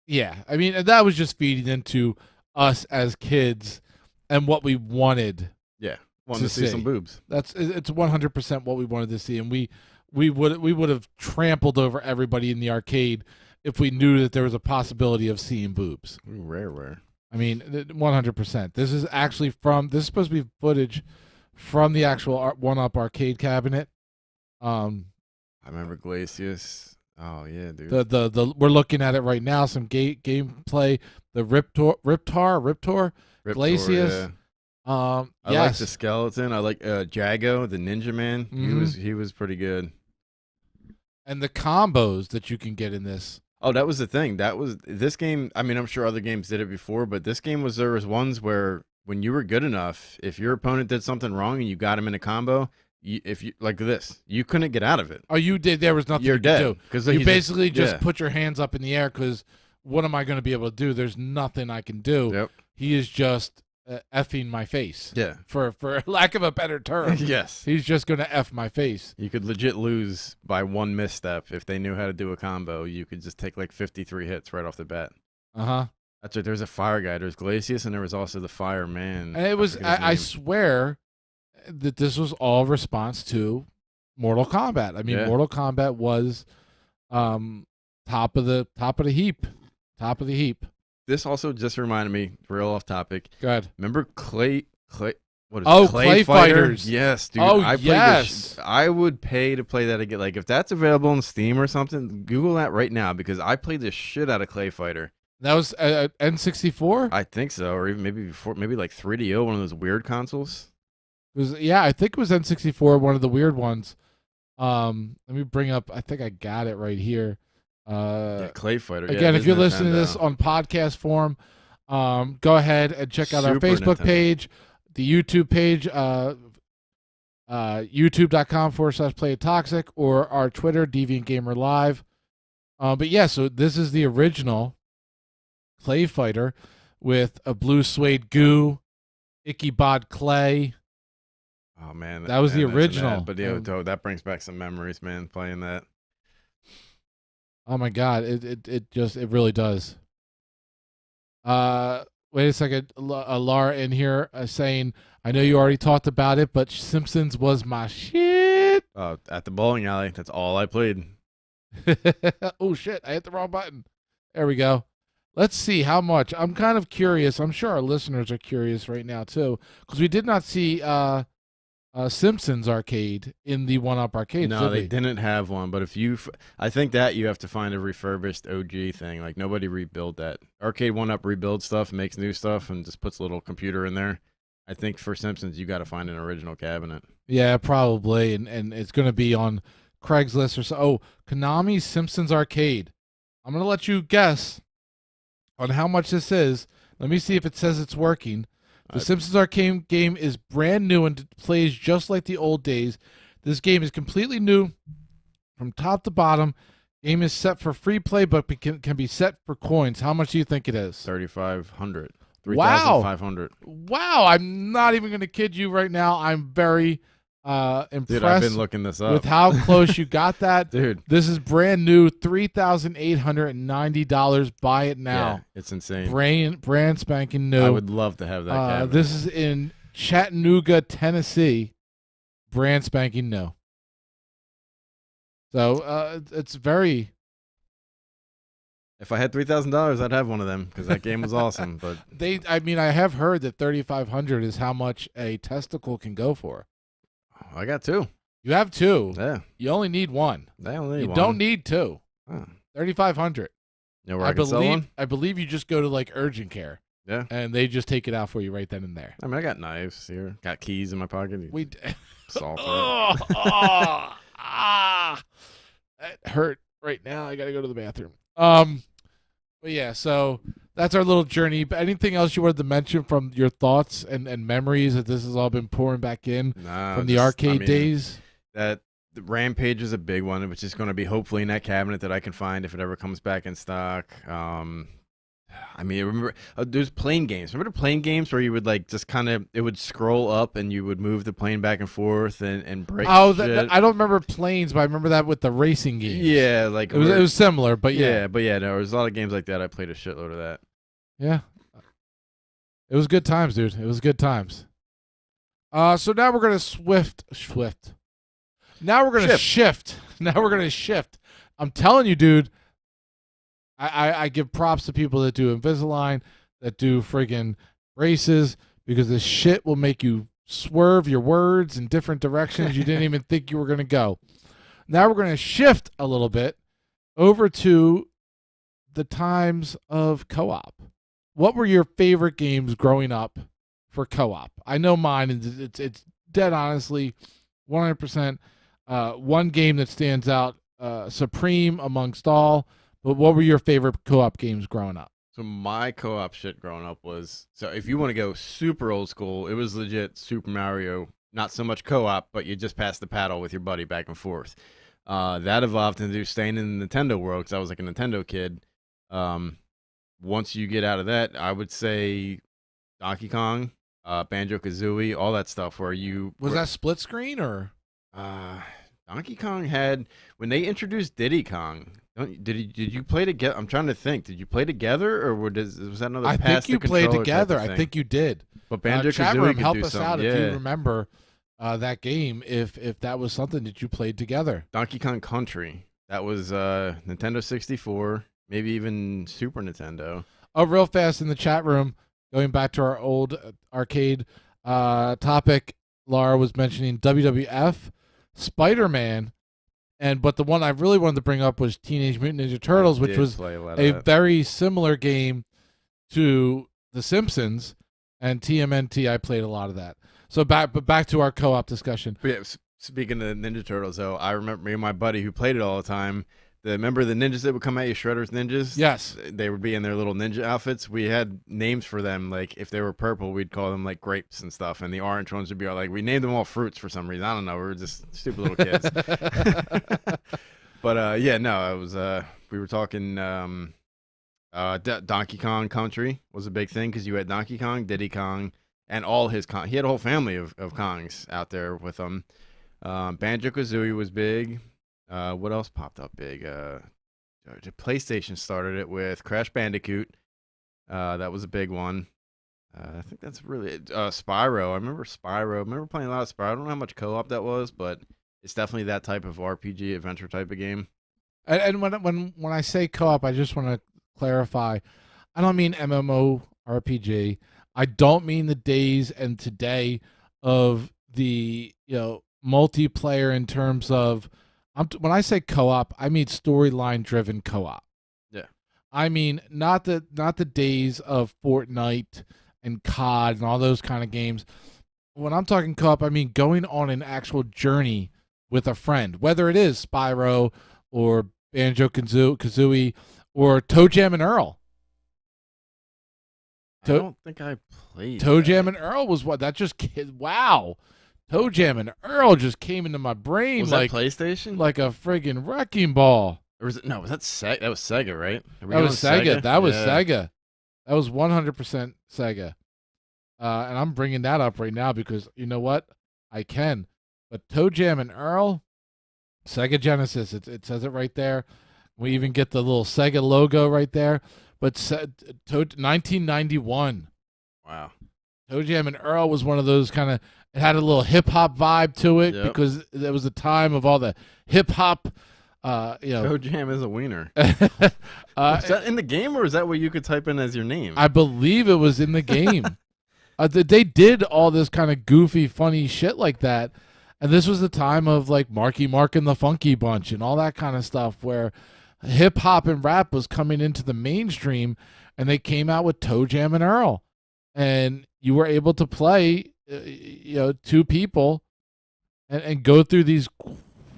yeah. I mean, that was just feeding into us as kids and what we wanted. Yeah, wanted to see some boobs. It's 100% what we wanted to see, and we we would have trampled over everybody in the arcade if we knew that there was a possibility of seeing boobs. Rare. I mean, 100%. This is actually this is supposed to be footage from the actual 1UP arcade cabinet. I remember Glacius. Oh yeah, dude. The we're looking at it right now. Some gameplay. The Riptor, Glacius. Yeah. I yes. like the skeleton. I like Jago, the Ninja Man. He was pretty good. And the combos that you can get in this. Oh, that was the thing. That was this game. I mean, I'm sure other games did it before, but this game there was ones where when you were good enough, if your opponent did something wrong and you got him in a combo, if you like this, you couldn't get out of it. Oh, you did. There was nothing You're you dead. could do. Because you basically just put your hands up in the air because what am I going to be able to do? There's nothing I can do. Yep. He is just effing my face. Yeah. For lack of a better term. Yes. He's just going to F my face. You could legit lose by one misstep. If they knew how to do a combo, you could just take like 53 hits right off the bat. Uh-huh. That's right. There's a fire guy. There's Glacius, and there was also the fireman. And it was, I swear that this was all response to Mortal Kombat. I mean, Mortal Kombat was top of the heap. Top of the heap. This also just reminded me, real off topic. Go ahead. Remember Clay? What is it? Clay Fighters. Yes, dude. Oh, I played yes. I would pay to play that again. Like, if that's available on Steam or something, Google that right now because I played the shit out of Clay Fighter. That was N64? I think so, or even maybe like 3DO, one of those weird consoles. I think it was N64, one of the weird ones. Let me bring up. I think I got it right here. Clay Fighter. Again, if you're listening to this on podcast form, go ahead and check out our Facebook page, the YouTube page, youtube.com/playittoxic, or our Twitter, Deviant Gamer Live. But yeah, so this is the original Clay Fighter with a blue suede goo, Icky Bod Clay. Oh man, that was the original. But that brings back some memories, man. Playing that. Oh my god, it really does. Wait a second, Laura in here saying, I know you already talked about it, but Simpsons was my shit. At the bowling alley, that's all I played. Oh shit, I hit the wrong button. There we go. Let's see how much. I'm kind of curious. I'm sure our listeners are curious right now too, because we did not see Simpsons arcade in the 1UP arcade. No, they didn't have one. But I think that you have to find a refurbished OG thing. Like nobody rebuilt that. Arcade 1UP rebuilds stuff, makes new stuff, and just puts a little computer in there. I think for Simpsons, you got to find an original cabinet. Yeah, probably, and it's going to be on Craigslist or so. Oh, Konami's Simpsons arcade. I'm going to let you guess on how much this is. Let me see if it says it's working. The Simpsons arcade game is brand new and plays just like the old days. This game is completely new from top to bottom. Game is set for free play, but can be set for coins. How much do you think it is? 3,500. Wow. 3,500. Wow. I'm not even going to kid you right now. I'm very impressed. Dude, I've been looking this up. With how close you got that. Dude. This is brand new, $3,890. Buy it now. Yeah, it's insane. Brand spanking new. I would love to have that cabinet. This is in Chattanooga, Tennessee. Brand spanking new. So it's very... If I had $3,000, I'd have one of them because that game was awesome. But I have heard that $3,500 is how much a testicle can go for. I got two. You have two. Yeah. You only need one. I only need you one. don't need two. Oh. $3,500. You know where I can sell one? I believe you just go to like urgent care. Yeah. And they just take it out for you right then and there. I mean, I got knives here. Got keys in my pocket. Salt. That hurt right now. I got to go to the bathroom. But yeah, so that's our little journey. But anything else you wanted to mention from your thoughts and memories that this has all been pouring back in from the arcade days? That the Rampage is a big one, which is going to be hopefully in that cabinet that I can find if it ever comes back in stock. I mean, remember there's plane games. Remember the plane games where you would like just kind of it would scroll up and you would move the plane back and forth and break. Oh, shit. I don't remember planes, but I remember that with the racing games. Yeah, like it was similar, but yeah. No, there was a lot of games like that. I played a shitload of that. Yeah, it was good times, dude. It was good times. So now we're gonna swift. Now we're gonna shift. Now we're gonna shift. I'm telling you, dude. I give props to people that do Invisalign, that do friggin' braces, because this shit will make you swerve your words in different directions you didn't even think you were gonna go. Now we're gonna shift a little bit over to the times of co-op. What were your favorite games growing up for co-op? I know mine, and it's dead honestly, 100%. One game that stands out supreme amongst all. But what were your favorite co-op games growing up? So my co-op shit growing up was, so if you want to go super old school, it was legit Super Mario. Not so much co-op, but you just pass the paddle with your buddy back and forth. That evolved into staying in the Nintendo world because I was like a Nintendo kid. Once you get out of that, I would say Donkey Kong, Banjo-Kazooie, all that stuff where you... Was that split screen or... Donkey Kong had, when they introduced Diddy Kong, did you play together? I'm trying to think. Did you play together, or was that another? I think you played together. I think you did. But Banjo-Kazooie chat room, could help do us something. out Yeah. if you remember that game. If that was something that you played together. Donkey Kong Country. That was Nintendo 64, maybe even Super Nintendo. Oh, real fast in the chat room, going back to our old arcade topic. Laura was mentioning WWF, Spider-Man. But the one I really wanted to bring up was Teenage Mutant Ninja Turtles, which was a very similar game to The Simpsons, and TMNT. I played a lot of that. So back to our co-op discussion. But yeah, speaking of Ninja Turtles, though, I remember me and my buddy who played it all the time. Remember the ninjas that would come at you, Shredder's ninjas? Yes. They would be in their little ninja outfits. We had names for them. Like, if they were purple, we'd call them, like, grapes and stuff. And the orange ones would be, like, we named them all fruits for some reason. I don't know. We were just stupid little kids. But, yeah, no, it was, we were talking, Donkey Kong Country was a big thing because you had Donkey Kong, Diddy Kong, and all his Kong. He had a whole family of Kongs out there with him. Banjo-Kazooie was big. What else popped up big? The PlayStation started it with Crash Bandicoot. That was a big one. I think that's really it. Spyro. I remember Spyro. I remember playing a lot of Spyro. I don't know how much co-op that was, but it's definitely that type of RPG adventure type of game. And when I say co-op, I just want to clarify. I don't mean MMORPG. I don't mean the days and today of the multiplayer in terms of. When I say co-op, I mean storyline driven co-op. Yeah. I mean not the days of Fortnite and COD and all those kind of games. When I'm talking co-op, I mean going on an actual journey with a friend, whether it is Spyro or Banjo-Kazooie or Jam and Earl. I don't think I played Jam and Earl was what that just wow. Jam and Earl just came into my brain was like that PlayStation, like a friggin' wrecking ball. Or was it? No, was that Sega? That was Sega, right? That was Sega. That was Sega. That was 100% Sega. And I'm bringing that up right now because you know what? I can. But Jam and Earl, Sega Genesis. It says it right there. We even get the little Sega logo right there. But 1991. Wow. Jam and Earl was one of those kind of. It had a little hip hop vibe to it because there was a time of all the hip hop. Jam is a wiener. Is that in the game, or is that what you could type in as your name? I believe it was in the game. They did all this kind of goofy, funny shit like that, and this was the time of like Marky Mark and the Funky Bunch and all that kind of stuff, where hip hop and rap was coming into the mainstream, and they came out with Jam and Earl, and you were able to play. Two people and go through these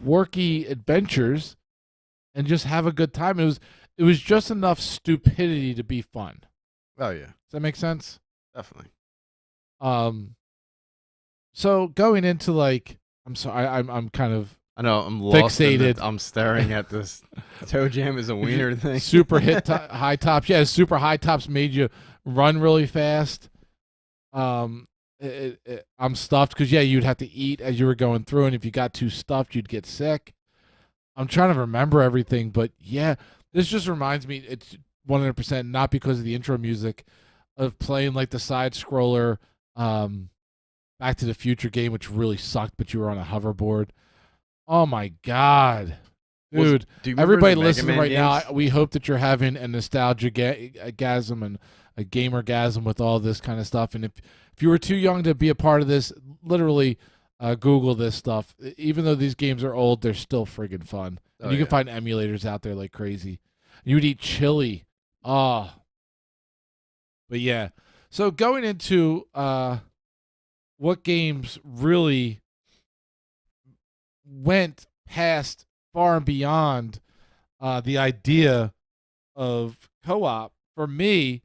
quirky adventures and just have a good time. It was just enough stupidity to be fun. Oh yeah. Does that make sense? Definitely. So going into like, I'm sorry, I'm kind of I know I'm lost fixated. I'm staring at this Jam is a wiener thing. Super high tops. Yeah, super high tops made you run really fast. I'm stuffed because you'd have to eat as you were going through, and if you got too stuffed, you'd get sick. I'm trying to remember everything, but yeah, this just reminds me. It's 100% not because of the intro music of playing like the side scroller, Back to the Future game, which really sucked, but you were on a hoverboard. Oh my God. Dude, Do you remember everybody the Mega listening Man right games? now, we hope that you're having a nostalgia gasm and a gamer-gasm with all this kind of stuff. And if you were too young to be a part of this, literally Google this stuff. Even though these games are old, they're still friggin' fun. And you can find emulators out there like crazy. You would eat chili. Oh. But yeah. So going into what games really went past far and beyond the idea of co-op for me.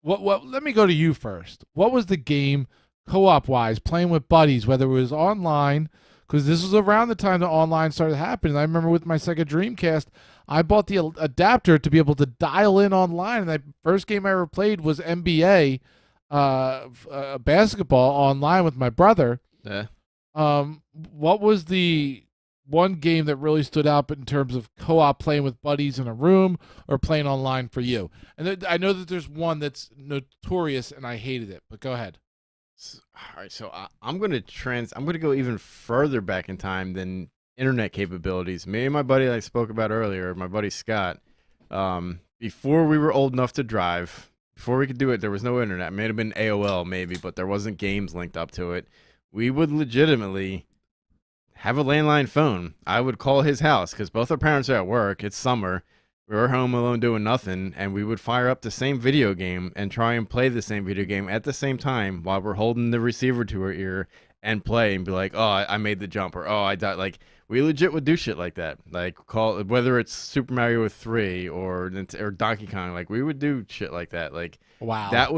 What? Let me go to you first. What was the game co-op wise, playing with buddies, whether it was online? Because this was around the time that online started happening. I remember with my Sega Dreamcast, I bought the adapter to be able to dial in online. And the first game I ever played was NBA basketball online with my brother. Yeah. What was the one game that really stood out in terms of co-op, playing with buddies in a room or playing online for you? And I know that there's one that's notorious and I hated it, but go ahead. All right, so I'm gonna go even further back in time than internet capabilities. Me and my buddy I spoke about earlier, my buddy Scott, before we were old enough to drive, before we could do it, there was no internet. It may have been AOL maybe, but there wasn't games linked up to it. We would legitimately have a landline phone. I would call his house because both our parents are at work. It's summer. We were home alone doing nothing, and we would fire up the same video game and try and play the same video game at the same time while we're holding the receiver to our ear and play and be like, oh, I made the jump, or oh, I died. Like, we legit would do shit like that. Like, call whether it's Super Mario 3 or Donkey Kong, like, we would do shit like that. Like, wow.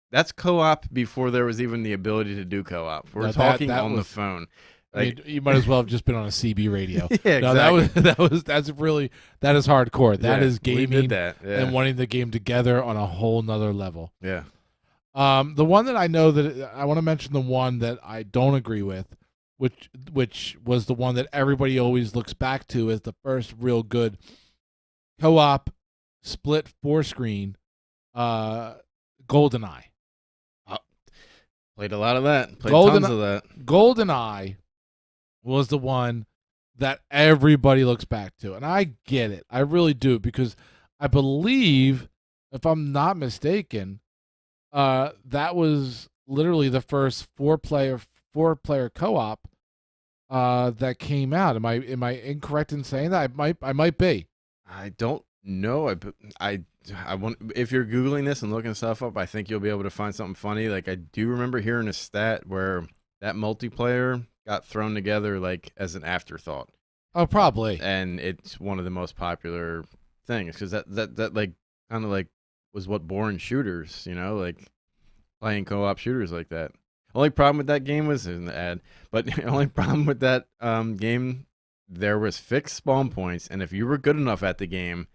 That's co-op before there was even the ability to do co-op. We're talking on the phone. Like, I mean, you might as well have just been on a CB radio. Yeah, no, exactly. that is hardcore. That is we gaming did that. Yeah. and wanting the game together on a whole nother level. Yeah. The one that I know that I want to mention, the one that I don't agree with, which was the one that everybody always looks back to as the first real good co-op split 4-screen, Goldeneye. Played a lot of that. Played tons of that. Goldeneye was the one that everybody looks back to. And I get it. I really do, because I believe, if I'm not mistaken, that was literally the first four-player co-op that came out. Am I incorrect in saying that? I might be. I don't know. I want, if you're Googling this and looking stuff up, I think you'll be able to find something funny. Like, I do remember hearing a stat where that multiplayer got thrown together like as an afterthought. Oh, probably. And it's one of the most popular things because that like kind of like was what born shooters, you know, like playing co-op shooters like that. Only problem with that game was in the ad, but the only problem with that game, there was fixed spawn points, and if you were good enough at the game,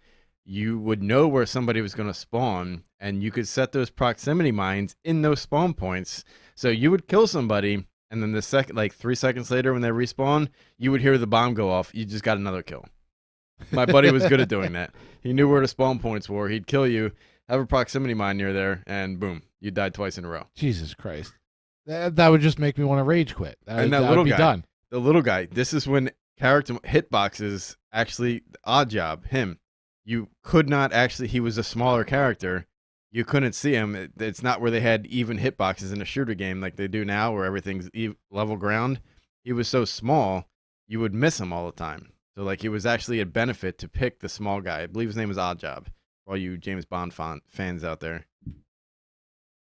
you would know where somebody was going to spawn, and you could set those proximity mines in those spawn points. So you would kill somebody, and then the second, like 3 seconds later when they respawn, you would hear the bomb go off. You just got another kill. My buddy was good at doing that. He knew where the spawn points were. He'd kill you, have a proximity mine near there, and boom, you died twice in a row. Jesus Christ. That would just make me want to rage quit. That little would be guy, done. the little guy, this is when character hitboxes actually, Oddjob, him, you could not actually, he was a smaller character. You couldn't see him. It's not where they had even hitboxes in a shooter game like they do now where everything's level ground. He was so small, you would miss him all the time. So, like, it was actually a benefit to pick the small guy. I believe his name was Oddjob, for all you James Bond fans out there.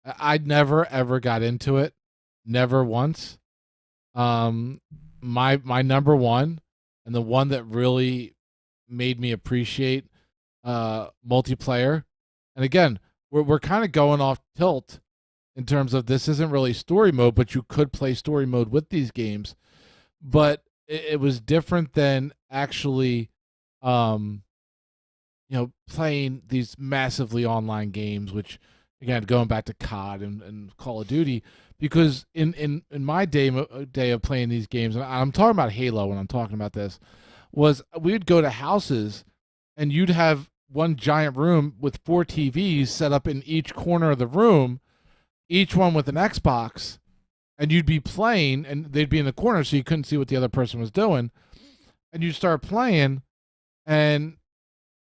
I never, ever got into it. Never once. My number one, and the one that really made me appreciate multiplayer, and again, we're kind of going off tilt in terms of this isn't really story mode, but you could play story mode with these games. But it was different than actually, playing these massively online games, which, again, going back to COD and Call of Duty, because in my day of playing these games, and I'm talking about Halo when I'm talking about this, was we'd go to houses and you'd have one giant room with 4 TVs set up in each corner of the room, each one with an Xbox, and you'd be playing, and they'd be in the corner so you couldn't see what the other person was doing. and you start playing, and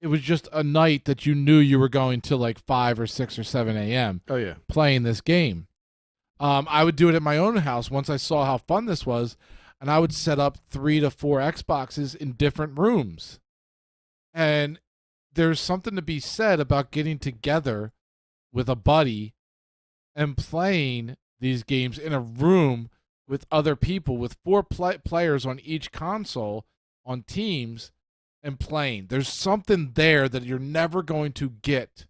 it was just a night that you knew you were going to like 5 or 6 or 7 a.m. Oh yeah. playing this game. I would do it at my own house once I saw how fun this was, and I would set up 3 to 4 Xboxes in different rooms. And there's something to be said about getting together with a buddy and playing these games in a room with other people, with 4 players on each console on teams and playing. There's something there that you're never going to get.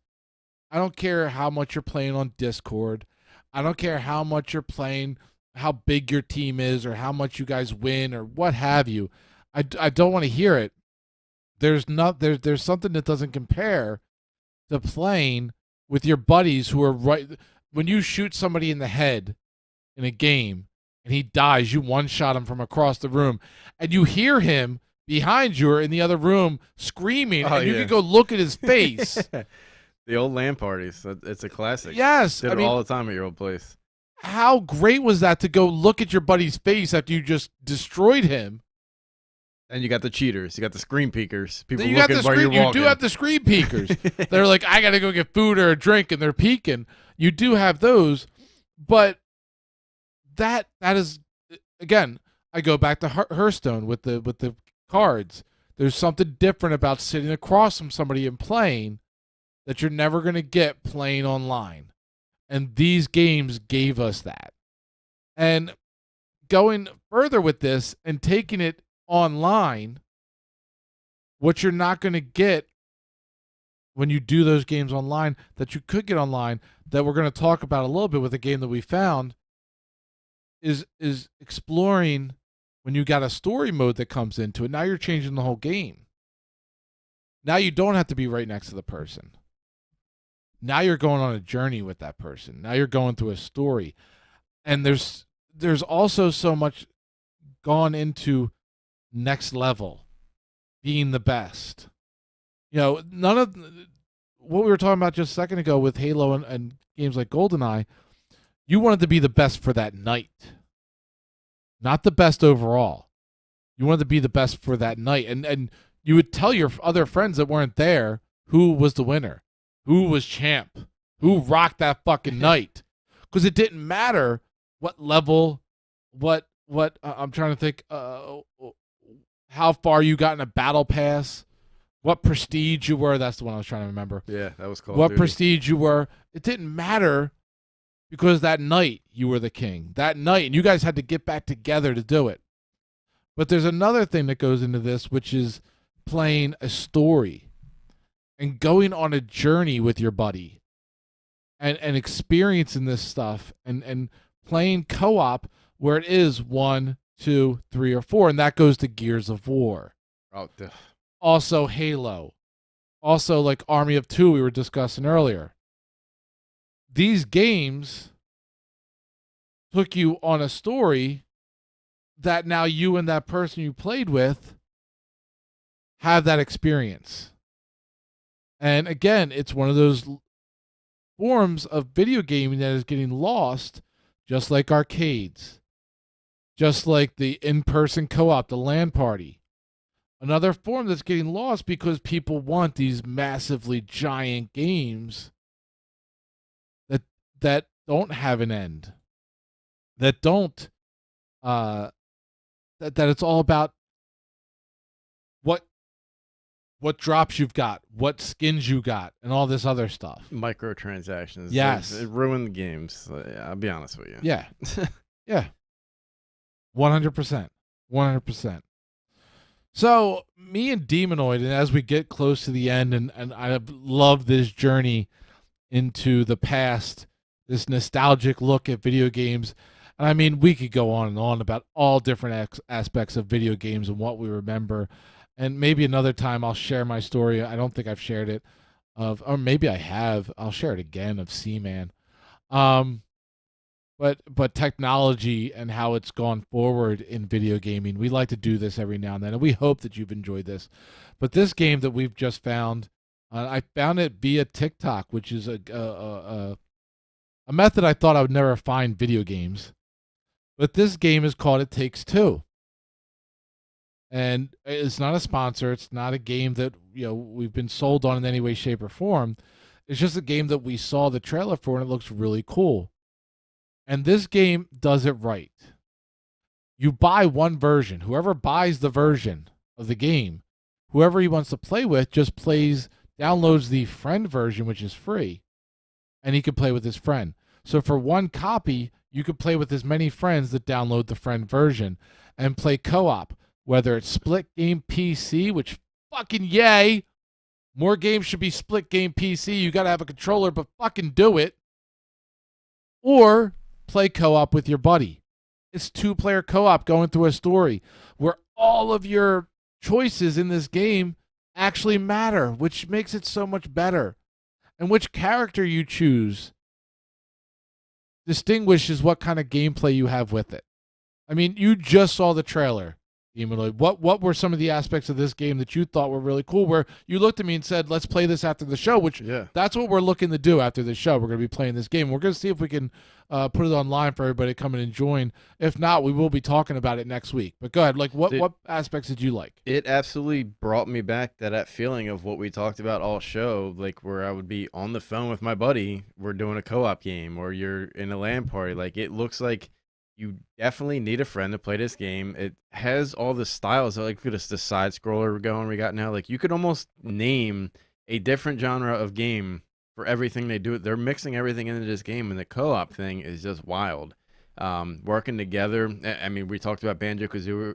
I don't care how much you're playing on Discord. I don't care how much you're playing, how big your team is, or how much you guys win, or what have you. I don't want to hear it. There's something that doesn't compare to playing with your buddies who are right. When you shoot somebody in the head in a game and he dies, you one-shot him from across the room, and you hear him behind you or in the other room screaming, and you can go look at his face. The old LAN parties. It's a classic. Yes. Did it all the time at your old place. How great was that to go look at your buddy's face after you just destroyed him? And you got the cheaters. You got the screen peekers. People You looking while you're walking. You do have the screen peekers. They're like, I got to go get food or a drink, and they're peeking. You do have those, but that is, again, I go back to Hearthstone with the cards. There's something different about sitting across from somebody and playing that you're never going to get playing online. And these games gave us that. And going further with this and taking it online, what you're not going to get when you do those games online that you could get online, that we're going to talk about a little bit with a game that we found, is exploring when you got a story mode that comes into it. Now you're changing the whole game. Now you don't have to be right next to the person. Now you're going on a journey with that person. Now you're going through a story. And there's also so much gone into next level, being the best. You know, none of what we were talking about just a second ago with Halo and games like Goldeneye, you wanted to be the best for that night. Not the best overall. You wanted to be the best for that night. And you would tell your other friends that weren't there who was the winner, who was champ, who rocked that fucking night. Because it didn't matter what level, what I'm trying to think, how far you got in a battle pass, what prestige you were. That's the one I was trying to remember. Yeah, that was cool. What prestige you were. It didn't matter because that night you were the king. That night, and you guys had to get back together to do it. But there's another thing that goes into this, which is playing a story and going on a journey with your buddy and experiencing this stuff and playing co-op where it is 1, 2, 3, or 4, and that goes to Gears of War. Oh, also Halo. Also like Army of Two we were discussing earlier. These games took you on a story that now you and that person you played with have that experience. And again, it's one of those forms of video gaming that is getting lost, just like arcades, just like the in-person co-op, the LAN party. Another form that's getting lost because people want these massively giant games that don't have an end, that don't that it's all about what drops you've got, what skins you got, and all this other stuff. Microtransactions. Yes. It ruined the games. I'll be honest with you. Yeah. Yeah. 100%. 100%. So me and Demonoid, and as we get close to the end, and I love this journey into the past, this nostalgic look at video games. And I mean, we could go on and on about all different aspects of video games and what we remember. And maybe another time I'll share my story. I don't think I've shared it or maybe I have. I'll share it again of Seaman. But technology and how it's gone forward in video gaming, we like to do this every now and then, and we hope that you've enjoyed this. But this game that we've just found, I found it via TikTok, which is a method I thought I would never find video games. But this game is called It Takes Two. And it's not a sponsor. It's not a game that we've been sold on in any way, shape, or form. It's just a game that we saw the trailer for, and it looks really cool. And this game does it right. You buy one version. Whoever buys the version of the game, whoever he wants to play with, just downloads the friend version, which is free, and he can play with his friend. So for one copy, you could play with as many friends that download the friend version and play co-op, whether it's split game PC, which fucking yay. More games should be split game PC. You got to have a controller, but fucking do it. Or play co-op with your buddy. It's 2-player co-op going through a story where all of your choices in this game actually matter, which makes it so much better. And which character you choose distinguishes what kind of gameplay you have with it. I mean, you just saw the trailer, Demonoid. What were some of the aspects of this game that you thought were really cool, where you looked at me and said, let's play this after the show, which that's what we're looking to do after the show. We're going to be playing this game. We're going to see if we can put it online for everybody to come in and join. If not, we will be talking about it next week. But go ahead. Like, what aspects did you like? It absolutely brought me back to that feeling of what we talked about all show, like where I would be on the phone with my buddy. We're doing a co-op game, or you're in a LAN party. Like, it looks like you definitely need a friend to play this game. It has all the styles. Like, look at the side scroller going we got now. Like, you could almost name a different genre of game for everything they do. They're mixing everything into this game, and the co-op thing is just wild. Working together. I mean, we talked about Banjo-Kazooie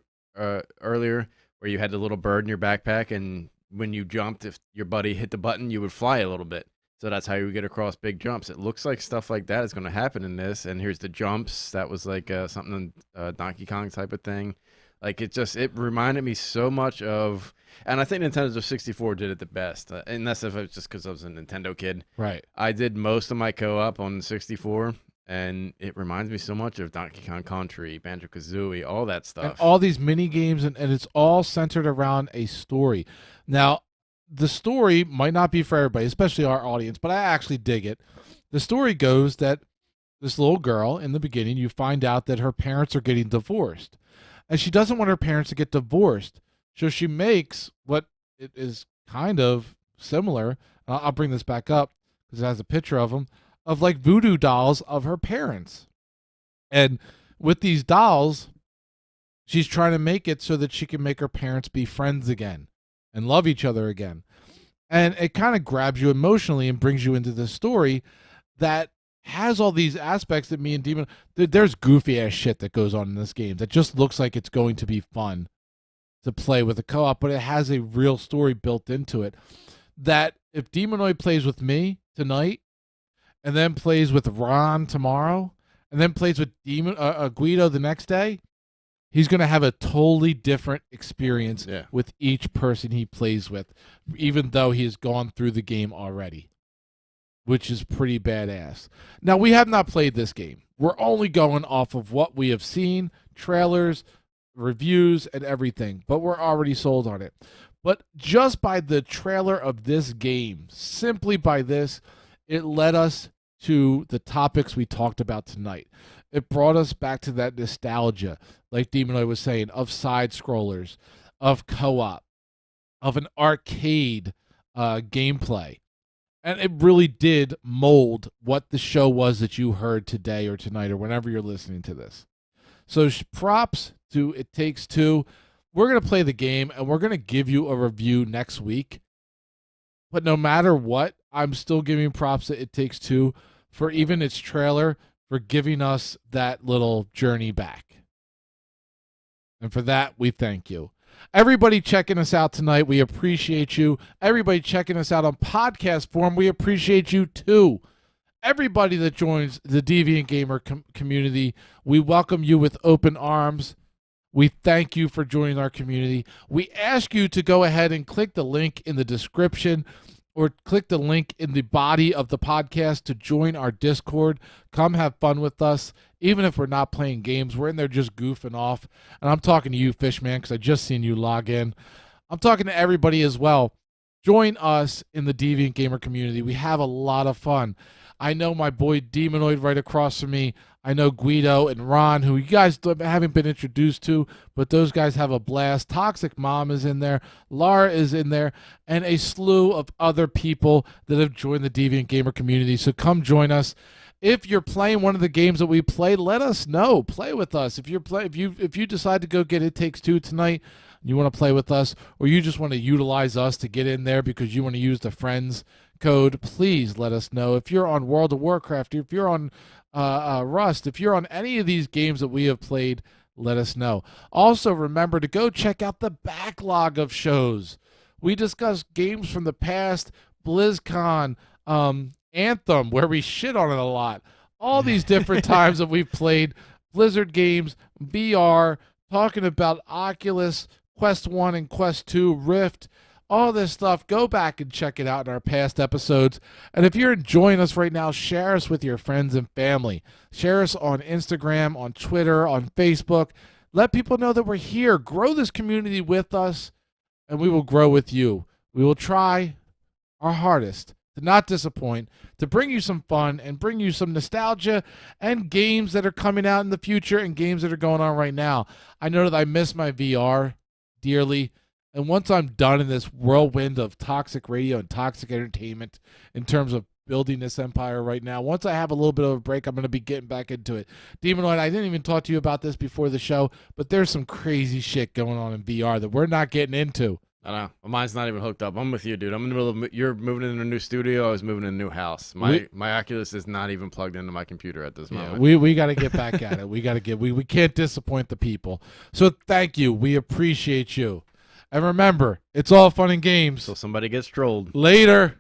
earlier, where you had the little bird in your backpack, and when you jumped, if your buddy hit the button, you would fly a little bit. So that's how you get across big jumps. It looks like stuff like that is going to happen in this. And here's the jumps. That was like something Donkey Kong type of thing. Like, it reminded me so much of, and I think Nintendo 64 did it the best. Unless if it's just because I was a Nintendo kid. Right. I did most of my co-op on 64, and it reminds me so much of Donkey Kong Country, Banjo-Kazooie, all that stuff. And all these mini games, and it's all centered around a story. Now, the story might not be for everybody, especially our audience, but I actually dig it. The story goes that this little girl, in the beginning, you find out that her parents are getting divorced. And she doesn't want her parents to get divorced. So she makes what it is kind of similar. I'll bring this back up because it has a picture of them, of like voodoo dolls of her parents. And with these dolls, she's trying to make it so that she can make her parents be friends again and love each other again. And it kind of grabs you emotionally and brings you into this story that has all these aspects that me and Demon, there's goofy ass shit that goes on in this game that just looks like it's going to be fun to play with a co-op, but it has a real story built into it that if Demonoid plays with me tonight and then plays with Ron tomorrow and then plays with Guido the next day, he's going to have a totally different experience with each person he plays with, even though he has gone through the game already, which is pretty badass. Now, we have not played this game. We're only going off of what we have seen, trailers, reviews, and everything, but we're already sold on it. But just by the trailer of this game, simply by this, it led us to the topics we talked about tonight. It brought us back to that nostalgia, like Demonoid was saying, of side-scrollers, of co-op, of an arcade gameplay. And it really did mold what the show was that you heard today or tonight or whenever you're listening to this. So props to It Takes Two. We're going to play the game, and we're going to give you a review next week. But no matter what, I'm still giving props to It Takes Two for even its trailer, for giving us that little journey back. And for that, we thank you. Everybody checking us out tonight, we appreciate you. Everybody checking us out on podcast form, we appreciate you too. Everybody that joins the Deviant Gamer community, we welcome you with open arms. We thank you for joining our community. We ask you to go ahead and click the link in the description or click the link in the body of the podcast to join our Discord. Come have fun with us. Even if we're not playing games, we're in there just goofing off. And I'm talking to you, Fishman, because I just seen you log in. I'm talking to everybody as well. Join us in the Deviant Gamer community. We have a lot of fun. I know my boy Demonoid right across from me. I know Guido and Ron, who you guys haven't been introduced to, but those guys have a blast. Toxic Mom is in there. Lara is in there, and a slew of other people that have joined the Deviant Gamer community. So come join us. If you're playing one of the games that we play, let us know. Play with us. If you decide to go get It Takes Two tonight, you want to play with us, or you just want to utilize us to get in there because you want to use the friends code, please let us know. If you're on World of Warcraft, if you're on Rust, if you're on any of these games that we have played, let us know. Also, remember to go check out the backlog of shows. We discuss games from the past, BlizzCon, Anthem, where we shit on it a lot. All these different times that we've played Blizzard games, VR, talking about Oculus, Quest 1 and Quest 2, Rift, all this stuff. Go back and check it out in our past episodes. And if you're enjoying us right now, share us with your friends and family. Share us on Instagram, on Twitter, on Facebook. Let people know that we're here. Grow this community with us, and we will grow with you. We will try our hardest to not disappoint, to bring you some fun and bring you some nostalgia and games that are coming out in the future and games that are going on right now. I know that I miss my VR dearly. And once I'm done in this whirlwind of toxic radio and toxic entertainment in terms of building this empire right now, once I have a little bit of a break, I'm going to be getting back into it. Demonoid, I didn't even talk to you about this before the show, but there's some crazy shit going on in VR that we're not getting into. I don't know. Mine's not even hooked up. I'm with you, dude. I'm in the middle of, you're moving into a new studio. I was moving in a new house. My Oculus is not even plugged into my computer at this moment. We got to get back at it. We can't disappoint the people. So thank you. We appreciate you. And remember, it's all fun and games. So somebody gets trolled. Later.